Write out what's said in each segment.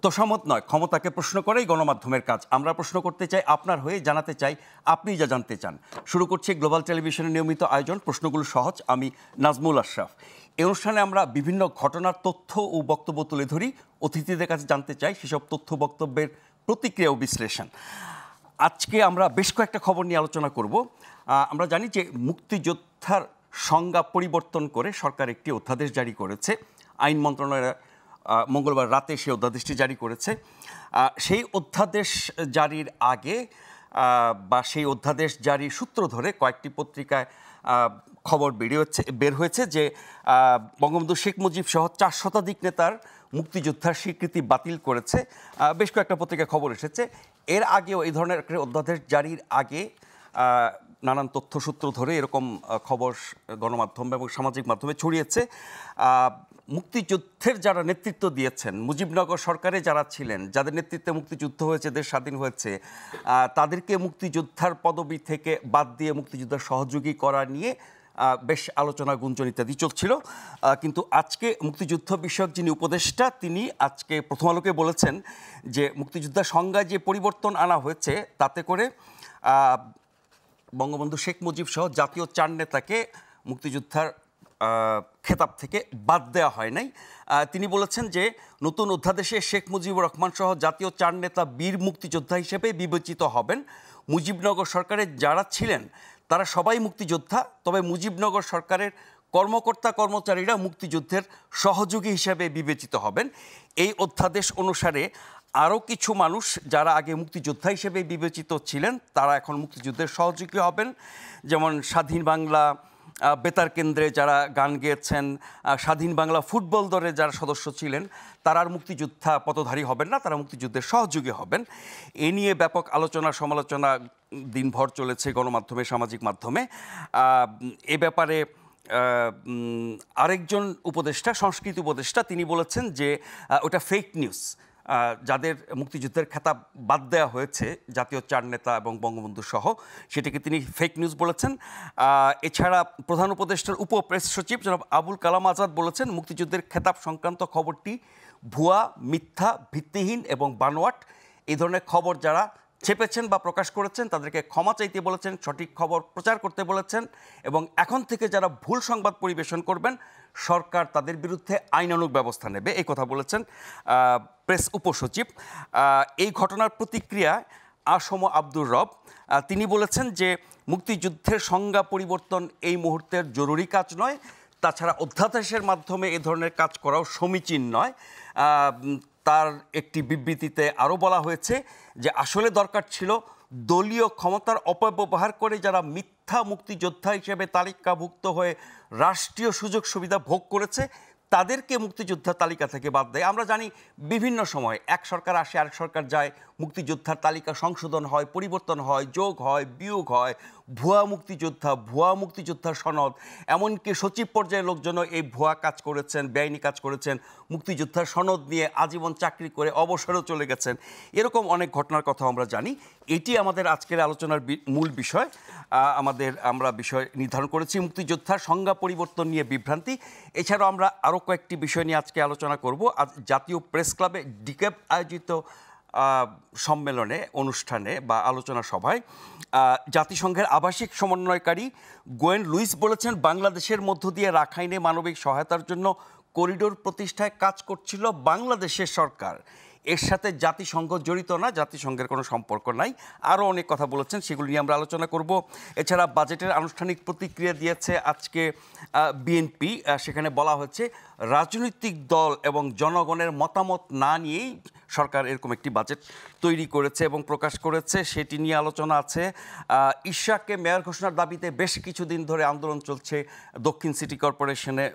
তোষামত নয়, ক্ষমতাকে প্রশ্ন করেই গণমাধ্যমের কাজ। আমরা প্রশ্ন করতে চাই আপনার হয়ে, জানাতে চাই আপনি যা জানতে চান। শুরু করছি গ্লোবাল টেলিভিশনের নিয়মিত আয়োজন প্রশ্নগুলো সহজ। আমি নাজমুল আশরাফ। এই অনুষ্ঠানে আমরা বিভিন্ন ঘটনার তথ্য ও বক্তব্য তুলে ধরি, অতিথিদের কাছে জানতে চাই সেসব তথ্য বক্তব্যের প্রতিক্রিয়া ও বিশ্লেষণ। আজকে আমরা বেশ কয়েকটা খবর নিয়ে আলোচনা করব। আমরা জানি যে মুক্তিযোদ্ধার সংজ্ঞা পরিবর্তন করে সরকার একটি অধ্যাদেশ জারি করেছে। আইন মন্ত্রণালয় মঙ্গলবার রাতে সেই অধ্যাদেশটি জারি করেছে। সেই অধ্যাদেশ জারির আগে বা সেই অধ্যাদেশ জারির সূত্র ধরে কয়েকটি পত্রিকায় খবর বের হয়েছে যে বঙ্গবন্ধু শেখ মুজিব সহ 4 শতাধিক নেতার মুক্তিযোদ্ধার স্বীকৃতি বাতিল করেছে। বেশ কয়েকটা পত্রিকায় খবর এসেছে। এর আগেও এই ধরনের একটা অধ্যাদেশ জারির আগে নানান তথ্যসূত্র ধরে এরকম খবর গণমাধ্যম এবং সামাজিক মাধ্যমে ছড়িয়েছে। মুক্তিযুদ্ধের যারা নেতৃত্ব দিয়েছেন, মুজিবনগর সরকারে যারা ছিলেন, যাদের নেতৃত্বে মুক্তিযুদ্ধ হয়েছে, দেশ স্বাধীন হয়েছে, তাদেরকে মুক্তিযোদ্ধার পদবি থেকে বাদ দিয়ে মুক্তিযোদ্ধার সহযোগী করা নিয়ে বেশ আলোচনা, গুঞ্জন ইত্যাদি চলছিল। কিন্তু আজকে মুক্তিযুদ্ধ বিষয়ক যিনি উপদেষ্টা, তিনি আজকে প্রথম আলোকে বলেছেন যে মুক্তিযোদ্ধার সংজ্ঞায় যে পরিবর্তন আনা হয়েছে তাতে করে বঙ্গবন্ধু শেখ মুজিব সহ জাতীয় 4 নেতাকে মুক্তিযোদ্ধার খেতাব থেকে বাদ দেওয়া হয় নাই। তিনি বলেছেন যে নতুন অধ্যাদেশে শেখ মুজিবুর রহমান সহ জাতীয় 4 নেতা বীর মুক্তিযোদ্ধা হিসেবে বিবেচিত হবেন। মুজিবনগর সরকারে যারা ছিলেন তারা সবাই মুক্তিযোদ্ধা, তবে মুজিবনগর সরকারের কর্মকর্তা কর্মচারীরা মুক্তিযুদ্ধের সহযোগী হিসেবে বিবেচিত হবেন। এই অধ্যাদেশ অনুসারে আরও কিছু মানুষ যারা আগে মুক্তিযোদ্ধা হিসেবে বিবেচিত ছিলেন তারা এখন মুক্তিযুদ্ধের সহযোগী হবেন। যেমন স্বাধীন বাংলা বেতার কেন্দ্রে যারা গান গেয়েছেন, স্বাধীন বাংলা ফুটবল দলের যারা সদস্য ছিলেন তারা আর মুক্তিযোদ্ধা পদধারী হবেন না, তারা মুক্তিযুদ্ধের সহযোগী হবেন। এ নিয়ে ব্যাপক আলোচনা সমালোচনা দিনভর চলেছে গণমাধ্যমে, সামাজিক মাধ্যমে। এ ব্যাপারে আরেকজন উপদেষ্টা, সংস্কৃতি উপদেষ্টা, তিনি বলেছেন যে ওটা ফেক নিউজ। যাদের মুক্তিযুদ্ধের খেতাব বাদ দেওয়া হয়েছে জাতীয় 4 নেতা এবং বঙ্গবন্ধু সহ, সেটাকে তিনি ফেক নিউজ বলেছেন। এছাড়া প্রধান উপদেষ্টার উপ প্রেস সচিব জনাব আবুল কালাম আজাদ বলেছেন মুক্তিযুদ্ধের খেতাব সংক্রান্ত খবরটি ভুয়া, মিথ্যা, ভিত্তিহীন এবং বানোয়াট। এই ধরনের খবর যারা ছেপেছেন বা প্রকাশ করেছেন তাদেরকে ক্ষমা চাইতে বলেছেন, সঠিক খবর প্রচার করতে বলেছেন এবং এখন থেকে যারা ভুল সংবাদ পরিবেশন করবেন সরকার তাদের বিরুদ্ধে আইনানুগ ব্যবস্থা নেবে, এই কথা বলেছেন প্রেস উপসচিব। এই ঘটনার প্রতিক্রিয়ায় আসম আব্দুর রব তিনি বলেছেন যে মুক্তিযুদ্ধের সংজ্ঞা পরিবর্তন এই মুহূর্তের জরুরি কাজ নয়, তাছাড়া অধ্যাদেশের মাধ্যমে এ ধরনের কাজ করাও সমীচীন নয়। তার একটি বিবৃতিতে আরও বলা হয়েছে যে আসলে দরকার ছিল দলীয় ক্ষমতার অপব্যবহার করে যারা মিথ্যা মুক্তিযোদ্ধা হিসেবে তালিকাভুক্ত হয়ে রাষ্ট্রীয় সুযোগ সুবিধা ভোগ করেছে তাদেরকে মুক্তিযোদ্ধার তালিকা থেকে বাদ দেয়। আমরা জানি বিভিন্ন সময় এক সরকার আসে আরেক সরকার যায়, মুক্তিযোদ্ধার তালিকা সংশোধন হয়, পরিবর্তন হয়, যোগ হয়, বিয়োগ হয়, ভুয়া মুক্তিযোদ্ধার সনদ, এমনকি সচিব পর্যায়ের লোকজনও এই ভুয়া কাজ করেছেন, বেআইনি কাজ করেছেন, মুক্তিযোদ্ধার সনদ নিয়ে আজীবন চাকরি করে অবসরেও চলে গেছেন। এরকম অনেক ঘটনার কথা আমরা জানি। এটি আমাদের আজকের আলোচনার মূল বিষয়। আমরা বিষয় নির্ধারণ করেছি মুক্তিযোদ্ধার সংজ্ঞা পরিবর্তন নিয়ে বিভ্রান্তি। এছাড়াও আমরা আরও কয়েকটি বিষয় নিয়ে আজকে আলোচনা করব। আজ জাতীয় প্রেস ক্লাবে ডিকেব আয়োজিত সম্মেলনে, অনুষ্ঠানে বা আলোচনা সভায় জাতিসংঘের আবাসিক সমন্বয়কারী গোয়েন লুইস বলেছেন বাংলাদেশের মধ্য দিয়ে রাখাইনে মানবিক সহায়তার জন্য করিডোর প্রতিষ্ঠায় কাজ করছিল বাংলাদেশের সরকার, এর সাথে জাতিসংঘ জড়িত না, জাতিসংঘের কোনো সম্পর্ক নাই। আরও অনেক কথা বলেছেন, সেগুলি নিয়ে আমরা আলোচনা করব। এছাড়া বাজেটের আনুষ্ঠানিক প্রতিক্রিয়া দিয়েছে আজকে বিএনপি। সেখানে বলা হয়েছে রাজনৈতিক দল এবং জনগণের মতামত না নিয়েই সরকার এরকম একটি বাজেট তৈরি করেছে এবং প্রকাশ করেছে, সেটি নিয়ে আলোচনা আছে। ইশরাককে মেয়র ঘোষণার দাবিতে বেশ কিছুদিন ধরে আন্দোলন চলছে দক্ষিণ সিটি কর্পোরেশনে,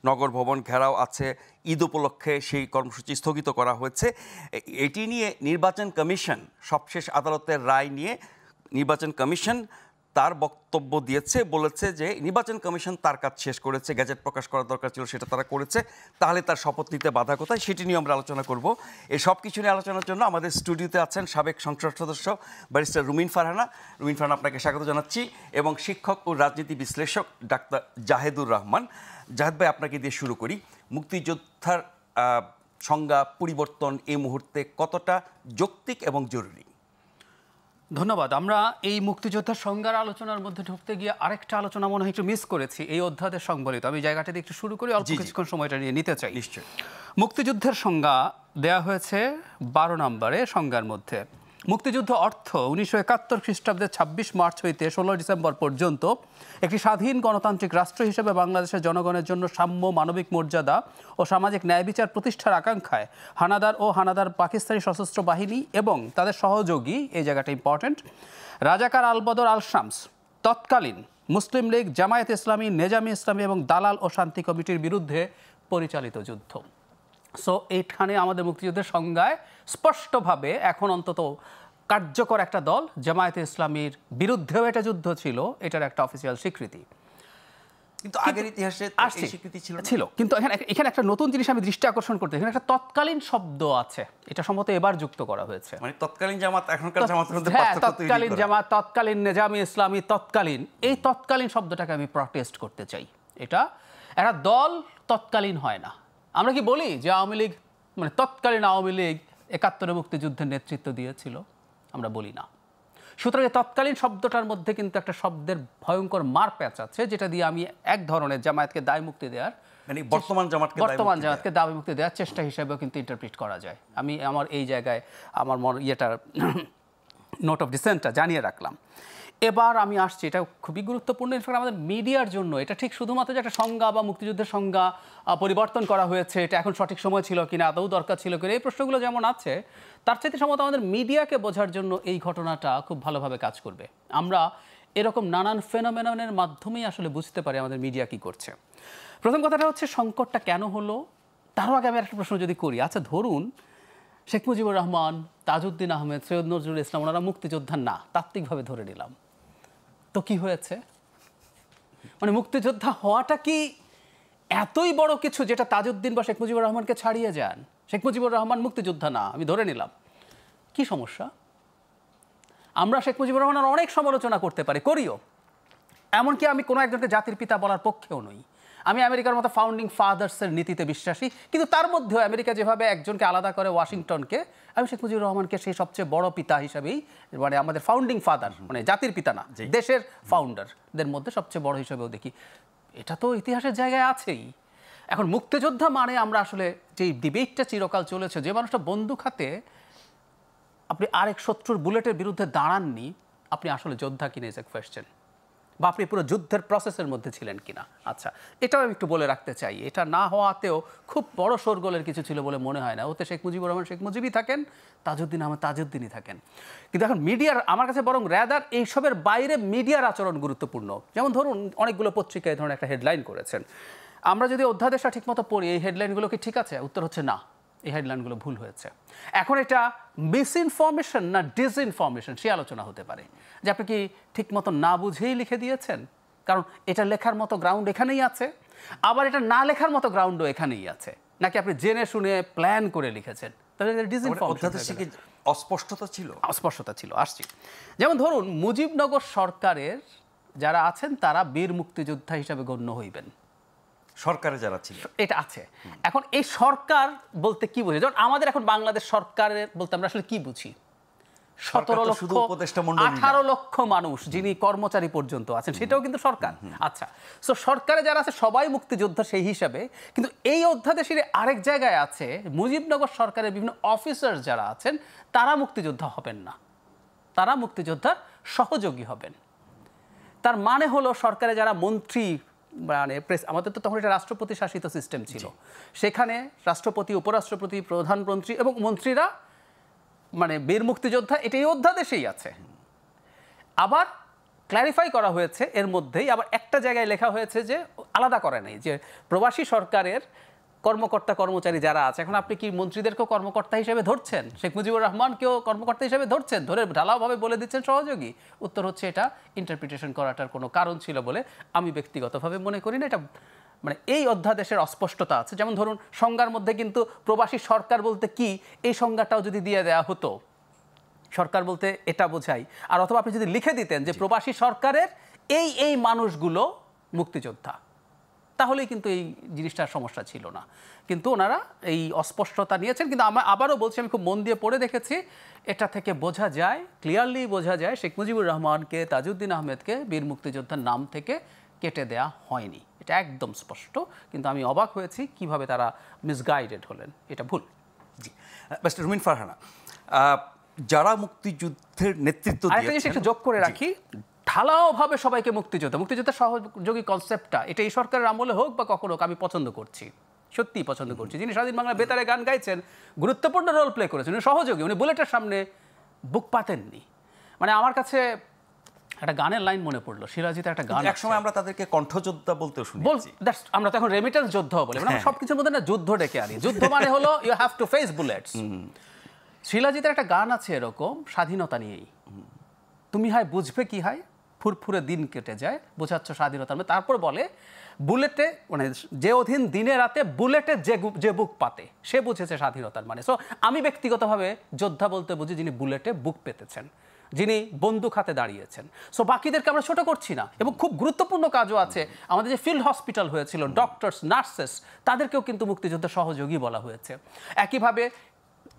নগর ভবন ঘেরাও আছে। ঈদ উপলক্ষে সেই কর্মসূচি স্থগিত করা হয়েছে। এটি নিয়ে নির্বাচন কমিশন, সবশেষ আদালতের রায় নিয়ে নির্বাচন কমিশন তার বক্তব্য দিয়েছে, বলেছে যে নির্বাচন কমিশন তার কাজ শেষ করেছে, গ্যাজেট প্রকাশ করার দরকার ছিল সেটা তারা করেছে, তাহলে তার শপথ নিতে বাধা কোথায়, সেটি নিয়ে আমরা আলোচনা করব। এই সব কিছু নিয়ে আলোচনার জন্য আমাদের স্টুডিওতে আছেন সাবেক সংসদ সদস্য ব্যারিস্টার রুমিন ফারহানা। রুমিন ফারহানা, আপনাকে স্বাগত জানাচ্ছি। এবং শিক্ষক ও রাজনীতি বিশ্লেষক ডাক্তার জাহেদুর রহমান। জাহেদ ভাই, আপনাকে দিয়ে শুরু করি। মুক্তিযোদ্ধার সংজ্ঞা পরিবর্তন এই মুহূর্তে কতটা যৌক্তিক এবং জরুরি? ধন্যবাদ। আমরা এই মুক্তিযোদ্ধার সংজ্ঞার আলোচনার মধ্যে ঢুকতে গিয়ে আরেকটা আলোচনা মনে হয় একটু মিস করেছি, এই অধ্যাদেশ সংবলিত। আমি জায়গাটা দিয়ে একটু শুরু করি, অল্প কিছুক্ষণ সময়টা নিয়ে নিতে চাই। নিশ্চয়ই। মুক্তিযুদ্ধের সংজ্ঞা দেয়া হয়েছে 12 নম্বরে সংজ্ঞার মধ্যে। মুক্তিযুদ্ধ অর্থ 1971 খ্রিস্টাব্দের 26 মার্চ হইতে 16 ডিসেম্বর পর্যন্ত একটি স্বাধীন গণতান্ত্রিক রাষ্ট্র হিসেবে বাংলাদেশের জনগণের জন্য সাম্য, মানবিক মর্যাদা ও সামাজিক ন্যায় বিচার প্রতিষ্ঠার আকাঙ্ক্ষায় হানাদার ও হানাদার পাকিস্তানি সশস্ত্র বাহিনী এবং তাদের সহযোগী, এই জায়গাটা ইম্পর্টেন্ট, রাজাকার আলবদর আল শামস, তৎকালীন মুসলিম লীগ, জামায়াত ইসলামী, নেজামি ইসলামী এবং দালাল ও শান্তি কমিটির বিরুদ্ধে পরিচালিত যুদ্ধ। সো এইখানে আমাদের মুক্তিযুদ্ধের সংজ্ঞায় স্পষ্টভাবে এখন অন্তত কার্যকর একটা দল জামায়াতে ইসলামীর বিরুদ্ধেও এটা যুদ্ধ ছিল, এটার একটা অফিসিয়াল স্বীকৃতি। কিন্তু আগের ইতিহাসে এই স্বীকৃতি ছিল। কিন্তু এখানে একটা নতুন জিনিস আমি দৃষ্টি আকর্ষণ করতে, এখানে একটা তৎকালীন শব্দ আছে, এটা সম্ভবত এবার যুক্ত করা হয়েছে। মানে তৎকালীন জামাত এখনকার জামাতের মধ্যে হ্যাঁ, পার্থক্য তৈরি করা। তৎকালীন জামাত, তৎকালীন নেজামি ইসলামী, তৎকালীন, এই তৎকালীন শব্দটাকে আমি প্রটেস্ট করতে চাই। এটা একটা দল তৎকালীন হয় না। আমরা কি বলি যে আওয়ামী লীগ, মানে তৎকালীন আওয়ামী লীগ 71 মুক্তিযুদ্ধের নেতৃত্ব দিয়েছিল? আমরা বলি না। সুতরাং তৎকালীন শব্দটার মধ্যে কিন্তু একটা শব্দের ভয়ঙ্কর মার প্যাচ আছে, যেটা দিয়ে আমি এক ধরনের জামায়াতকে দায় মুক্তি দেওয়ার, মানে বর্তমান জামাতকে দায় মুক্তি দেওয়ার চেষ্টা হিসেবেও কিন্তু ইন্টারপ্রিট করা যায়। আমি আমার এই জায়গায় আমার ইয়েটার নোট অফ ডিসেন্টটা জানিয়ে রাখলাম। এবার আমি আসছি, এটা খুবই গুরুত্বপূর্ণ। ইনফ্যাক্ট আমাদের মিডিয়ার জন্য এটা ঠিক শুধুমাত্র যে একটা সংজ্ঞা বা মুক্তিযুদ্ধের সংজ্ঞা পরিবর্তন করা হয়েছে, এটা এখন সঠিক সময় ছিল কিনা, আদৌ দরকার ছিল কিনা, এই প্রশ্নগুলো যেমন আছে, তার চাইতে সম্ভবত আমাদের মিডিয়াকে বোঝার জন্য এই ঘটনাটা খুব ভালোভাবে কাজ করবে। আমরা এরকম নানান ফেনোমেননের মাধ্যমেই আসলে বুঝতে পারি আমাদের মিডিয়া কি করছে। প্রথম কথাটা হচ্ছে সংকটটা কেন হলো, তারও আগে আমি একটা প্রশ্ন যদি করি। আচ্ছা, ধরুন শেখ মুজিবুর রহমান, তাজউদ্দিন আহমেদ, সৈয়দ নজরুল ইসলাম, ওনারা মুক্তিযোদ্ধা না, তাত্ত্বিকভাবে ধরে নিলাম, তো কি হয়েছে? মানে মুক্তিযোদ্ধা হওয়াটা কি এতই বড় কিছু যেটা তাজউদ্দিন বা শেখ মুজিবুর রহমানকে ছাড়িয়ে যান? শেখ মুজিবুর রহমান মুক্তিযোদ্ধা না, আমি ধরে নিলাম, কি সমস্যা? আমরা শেখ মুজিবুর রহমানের অনেক সমালোচনা করতে পারি, করিও। এমনকি আমি কোনো একজনকে জাতির পিতা বলার পক্ষেও নই। আমি আমেরিকার মতো ফাউন্ডিং ফাদার্সের নীতিতে বিশ্বাসী, কিন্তু তার মধ্যেও আমেরিকা যেভাবে একজনকে আলাদা করে ওয়াশিংটনকে, আমি শেখ মুজিবুর রহমানকে সেই সবচেয়ে বড় পিতা হিসাবেই, মানে আমাদের ফাউন্ডিং ফাদার, মানে জাতির পিতা না, দেশের ফাউন্ডারদের মধ্যে সবচেয়ে বড় হিসাবেও দেখি। এটা তো ইতিহাসের জায়গায় আছেই। এখন মুক্তিযোদ্ধা মানে আমরা আসলে যে ডিবেটটা চিরকাল চলেছে, যে মানুষটা বন্দুক হাতে আপনি আরেক শত্রুর বুলেটের বিরুদ্ধে দাঁড়াননি, আপনি আসলে যোদ্ধা কিনা ইজ এ কোয়েশ্চেন, বা আপনি পুরো যুদ্ধের প্রসেসের মধ্যে ছিলেন কিনা। আচ্ছা, এটাও আমি একটু বলে রাখতে চাই, এটা না হওয়াতেও খুব বড় শোরগোলের কিছু ছিল বলে মনে হয় না। ওতে শেখ মুজিবুর রহমান শেখ মুজিবই থাকেন, তাজউদ্দিন আহমেদ তাজউদ্দিনই থাকেন। কিন্তু এখন মিডিয়ার, আমার কাছে বরং র্যাদার এইসবের বাইরে মিডিয়ার আচরণ গুরুত্বপূর্ণ। যেমন ধরুন অনেকগুলো পত্রিকায় এই ধরনের একটা হেডলাইন করেছেন, আমরা যদি অধ্যাদেশটা ঠিকমতো পড়ি, এই হেডলাইনগুলো কি ঠিক আছে? উত্তর হচ্ছে না, এই হেডলাইনগুলো ভুল হয়েছে। এখন এটা মিসইনফরমেশন না ডিসইনফরমেশন, সে আলোচনা হতে পারে, যে আপনি কি ঠিকমতো না বুঝেই লিখে দিয়েছেন, কারণ এটা লেখার মতো গ্রাউন্ড এখানেই আছে, আবার এটা না লেখার মতো গ্রাউন্ডও এখানেই আছে, নাকি আপনি জেনে শুনে প্ল্যান করে লিখেছেন, তাহলে ডিসইনফরমেশন। অস্পষ্টতা ছিল, অস্পষ্টতা ছিল। আসছি, যেমন ধরুন মুজিবনগর সরকারের যারা আছেন তারা বীর মুক্তিযোদ্ধা হিসাবে গণ্য হইবেন, সরকারে যারা ছিল, এটা আছে। এখন এই সরকার বলতে কি বুঝি? যেমন আমাদের এখন বাংলাদেশ সরকারের বলতে আমরা আসলে কি বুঝি? 17 লক্ষ 18 লক্ষ মানুষ যিনি কর্মচারী পর্যন্ত আছেন, সেটাও কিন্তু সরকার। আচ্ছা, সো সরকারে যারা আছে সবাই মুক্তিযোদ্ধা সেই হিসাবে, কিন্তু এই অধ্যাদেশের আরেক জায়গায় আছে মুজিবনগর সরকারের বিভিন্ন অফিসার যারা আছেন তারা মুক্তিযোদ্ধা হবেন না, তারা মুক্তিযোদ্ধার সহযোগী হবেন। তার মানে হলো সরকারে যারা মন্ত্রী, মানে আমাদের তো তখন এটা রাষ্ট্রপতি শাসিত সিস্টেম ছিল, সেখানে রাষ্ট্রপতি, উপরাষ্ট্রপতি, প্রধানমন্ত্রী এবং মন্ত্রীরা মানে বীর মুক্তিযোদ্ধা, এটাই অধ্যাদেশেই আছে। আবার ক্ল্যারিফাই করা হয়েছে এর মধ্যেই, আবার একটা জায়গায় লেখা হয়েছে যে আলাদা করে নাই, যে প্রবাসী সরকারের কর্মকর্তা কর্মচারী যারা আছে, এখন আপনি কি মন্ত্রীদেরকেও কর্মকর্তা হিসেবে ধরছেন, শেখ মুজিবুর রহমানকেও কর্মকর্তা হিসেবে ধরছেন, ধরে ঢালাওভাবে বলে দিচ্ছেন সহযোগী? উত্তর হচ্ছে এটা ইন্টারপ্রিটেশন করাটার কোনো কারণ ছিল বলে আমি ব্যক্তিগতভাবে মনে করি না। এটা মানে এই অধ্যাদেশের অস্পষ্টতা আছে। যেমন ধরুন সংজ্ঞার মধ্যে কিন্তু প্রবাসী সরকার বলতে কি, এই সংজ্ঞাটাও যদি দিয়ে দেওয়া হতো, সরকার বলতে এটা বোঝাই, আর অথবা আপনি যদি লিখে দিতেন যে প্রবাসী সরকারের এই এই মানুষগুলো মুক্তিযোদ্ধা, তাহলেই কিন্তু এই জিনিসটার সমস্যা ছিল না। কিন্তু ওনারা এই অস্পষ্টতা নিয়েছেন। কিন্তু আবারও বলছি, আমি খুব মন দিয়ে পড়ে দেখেছি, এটা থেকে বোঝা যায়, ক্লিয়ারলি বোঝা যায় শেখ মুজিবুর রহমানকে, তাজউদ্দিন আহমেদকে বীর মুক্তিযোদ্ধার নাম থেকে কেটে দেয়া হয়নি। এটা একদম স্পষ্ট। কিন্তু আমি অবাক হয়েছি কিভাবে তারা মিসগাইডেড হলেন, এটা ভুল। জি, মিস্টার রুমিন ফারহানা, যারা মুক্তিযুদ্ধের নেতৃত্ব আরেকটা জিনিস একটু যোগ করে রাখি, ঢালাওভাবে সবাইকে মুক্তিযুদ্ধের সহযোগী কনসেপ্টটা এটা এই সরকারের আমলে হোক বা কখনো হোক, আমি পছন্দ করছি, সত্যিই পছন্দ করছি। যিনি স্বাধীন বাংলা বেতারে গান গাইছেন, গুরুত্বপূর্ণ রোল প্লে করেছেন, উনি সহযোগী, উনি বুলেটের সামনে বুক পাতেননি। মানে আমার কাছে একটা গানের লাইন মনে পড়লো, সিরাজিতে একটা গান, একসময় আমরা তাদেরকে কণ্ঠযোদ্ধা বলতেও শুনেছি। আমরা তখন রেমিটেন্স যোদ্ধাও বলি, মানে সবকিছুর মধ্যে না যুদ্ধ ডেকে আনি। যুদ্ধ মানে হলো you have to face bullets. শিলাজিতের একটা গান আছে এরকম, স্বাধীনতা নিয়েই, তুমি হয় বুঝবে কি হয়, ফুরফুরে দিন কেটে যায়, বোঝাচ্ছ স্বাধীনতা। তারপর বলে বুলেটে, মানে যে অধীন দিনে রাতে বুলেটে যে বুক পাতে সে বুঝেছে স্বাধীনতার মানে। সো আমি ব্যক্তিগতভাবে যোদ্ধা বলতে বুঝি যিনি বুলেটে বুক পেতেছেন, যিনি বন্দুক হাতে দাঁড়িয়েছেন। সো বাকিদেরকে আমরা ছোট করছি না। এবং খুব গুরুত্বপূর্ণ কাজও আছে, আমাদের যে ফিল্ড হসপিটাল হয়েছিল, ডক্টরস, নার্সেস, তাদেরকেও কিন্তু মুক্তিযুদ্ধের সহযোগী বলা হয়েছে। একইভাবে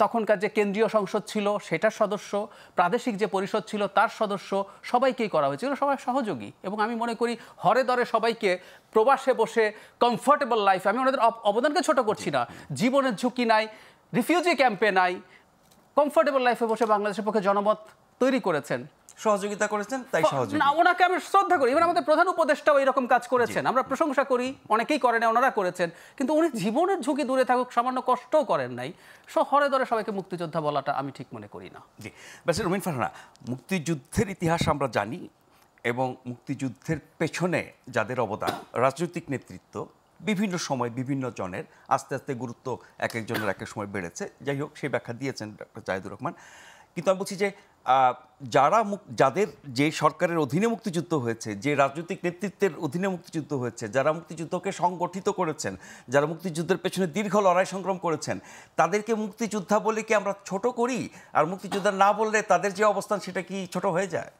তখনকার যে কেন্দ্রীয় সংসদ ছিল সেটার সদস্য, প্রাদেশিক যে পরিষদ ছিল তার সদস্য, সবাইকেই করা হয়েছিল, সবাই সহযোগী। এবং আমি মনে করি হরে দরে সবাইকে প্রবাসে বসে কমফোর্টেবল লাইফ, আমি ওনাদের অবদানকে ছোট করছি না, জীবনের ঝুঁকি নাই, রিফিউজি ক্যাম্পে নাই, কমফোর্টেবল লাইফে বসে বাংলাদেশের পক্ষে জনমত তৈরি করেছেন, সহযোগিতা করেছেন, তাই সহযোগী। না, ওনাকে আমি শ্রদ্ধা করি। এবার আমাদের প্রধান উপদেষ্টাও এরকম কাজ করেছেন, আমরা প্রশংসা করি, অনেকেই করেন, ওনারা করেছেন। কিন্তু উনি জীবনের ঝুঁকি দূরে থাকুক, সামান্য কষ্টও করেন নাই। হরে ধরে সবাইকে মুক্তিযোদ্ধা বলাটা আমি ঠিক মনে করি না। জি, ব্যাস রুমিন ফারহানা, মুক্তিযুদ্ধের ইতিহাস আমরা জানি এবং মুক্তিযুদ্ধের পেছনে যাদের অবদান, রাজনৈতিক নেতৃত্ব বিভিন্ন সময় বিভিন্ন জনের, আস্তে আস্তে গুরুত্ব এক একজনের এক এক সময় বেড়েছে। যাই হোক, সেই ব্যাখ্যা দিয়েছেন ডক্টর জাহিদুর রহমান। কিন্তু আমি বলছি যে যাদের যে সরকারের অধীনে মুক্তিযুদ্ধ হয়েছে, যে রাজনৈতিক নেতৃত্বের অধীনে মুক্তিযুদ্ধ হয়েছে, যারা মুক্তিযুদ্ধকে সংগঠিত করেছেন, যারা মুক্তিযুদ্ধের পেছনে দীর্ঘ লড়াই সংগ্রাম করেছেন, তাদেরকে মুক্তিযোদ্ধা বলে কি আমরা ছোট করি? আর মুক্তিযোদ্ধা না বললে তাদের যে অবস্থান সেটা কি ছোট হয়ে যায়?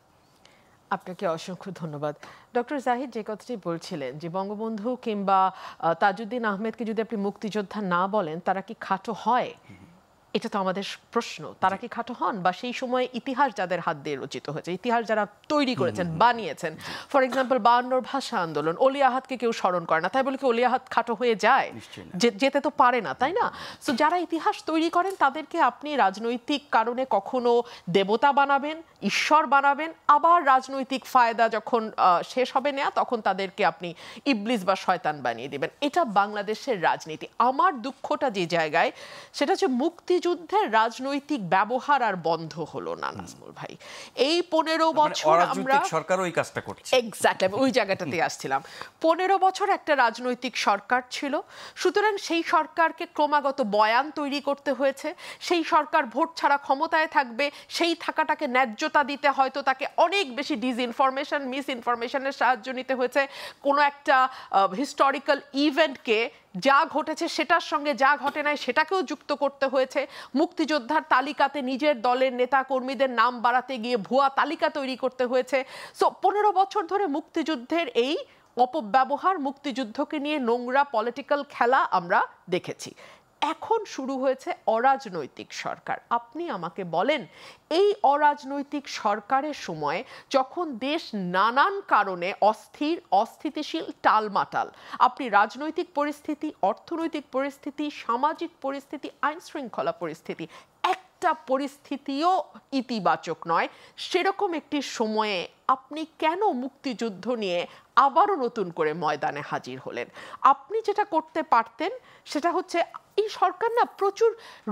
আপনাকে অসংখ্য ধন্যবাদ। ডক্টর জাহিদ যে কথাটি বলছিলেন যে বঙ্গবন্ধু কিংবা তাজউদ্দিন আহমেদকে যদি আপনি মুক্তিযোদ্ধা না বলেন, তারা কি খাটো হয়? এটা তো আমাদের প্রশ্ন। তারা কি খাটো হন? বা সেই সময় ইতিহাস যাদের হাত দিয়ে রচিত হয়েছে, ইতিহাস যারা তৈরি করেছেন, বানিয়েছেন, ফর এক্সাম্পল 52 ভাষা আন্দোলন, অলি আহাদকে কেউ স্মরণ করে না, তাই বলে কি অলি আহাদ খাটো হয়ে যায়? যেতে তো পারে না, তাই না? সো যারা ইতিহাস তৈরি করেন তাদেরকে আপনি রাজনৈতিক কারণে কখনো দেবতা বানাবেন, ঈশ্বর বানাবেন, আবার রাজনৈতিক ফায়দা যখন শেষ হবে নেয়া, তখন তাদেরকে আপনি ইবলিস বা শয়তান বানিয়ে দিবেন। এটা বাংলাদেশের রাজনীতি। আমার দুঃখটা যে জায়গায়, সেটা হচ্ছে মুক্তিযুদ্ধের রাজনৈতিক ব্যবহার আর বন্ধ হলো না নাজমুল ভাই। এই 15 বছর আমরা সরকার ওই কাজটা করছে। এক্স্যাক্টলি, ওই জায়গাটাতে আসছিলাম। 15 বছর একটা রাজনৈতিক সরকার ছিল, সুতরাং সেই সরকারকে ক্রমাগত বয়ান তৈরি করতে হয়েছে। সেই সরকার ভোট ছাড়া ক্ষমতায় থাকবে, সেই থাকাটাকে ন্যায্যতা দিতে হয়তো তাকে অনেক বেশি ডিসইনফরমেশন, মিস ইনফরমেশনের সাহায্য নিতে হয়েছে। কোনো একটা হিস্টোরিক্যাল ইভেন্টকে, যা ঘটেছে সেটার সঙ্গে যা ঘটে নাই সেটাকেও যুক্ত করতে হয়েছে। মুক্তিযোদ্ধার তালিকাতে নিজের দলের নেতা কর্মীদের নাম বাড়াতে গিয়ে ভুয়া তালিকা তৈরি করতে হয়েছে। সো 15 বছর ধরে মুক্তিযুদ্ধের এই অপব্যবহার, মুক্তিযুদ্ধকে নিয়ে নোংরা পলিটিক্যাল খেলা আমরা দেখেছি। এখন শুরু হয়েছে অরাজনৈতিক সরকার। আপনি আমাকে বলেন, এই অরাজনৈতিক সরকারের সময় যখন দেশ নানান কারণে অস্থির, অস্থিতিশীল, টালমাটাল, আপনি রাজনৈতিক পরিস্থিতি, অর্থনৈতিক পরিস্থিতি, সামাজিক পরিস্থিতি, আইন শৃঙ্খলা পরিস্থিতি, একটা পরিস্থিতিও ইতিবাচক নয়, সেরকম একটি সময়ে আপনি কেন মুক্তিযুদ্ধ নিয়ে আবারও নতুন করে ময়দানে হাজির হলেন? আপনি যেটা করতে পারতেন সেটা হচ্ছে, এই সরকার না প্রচুর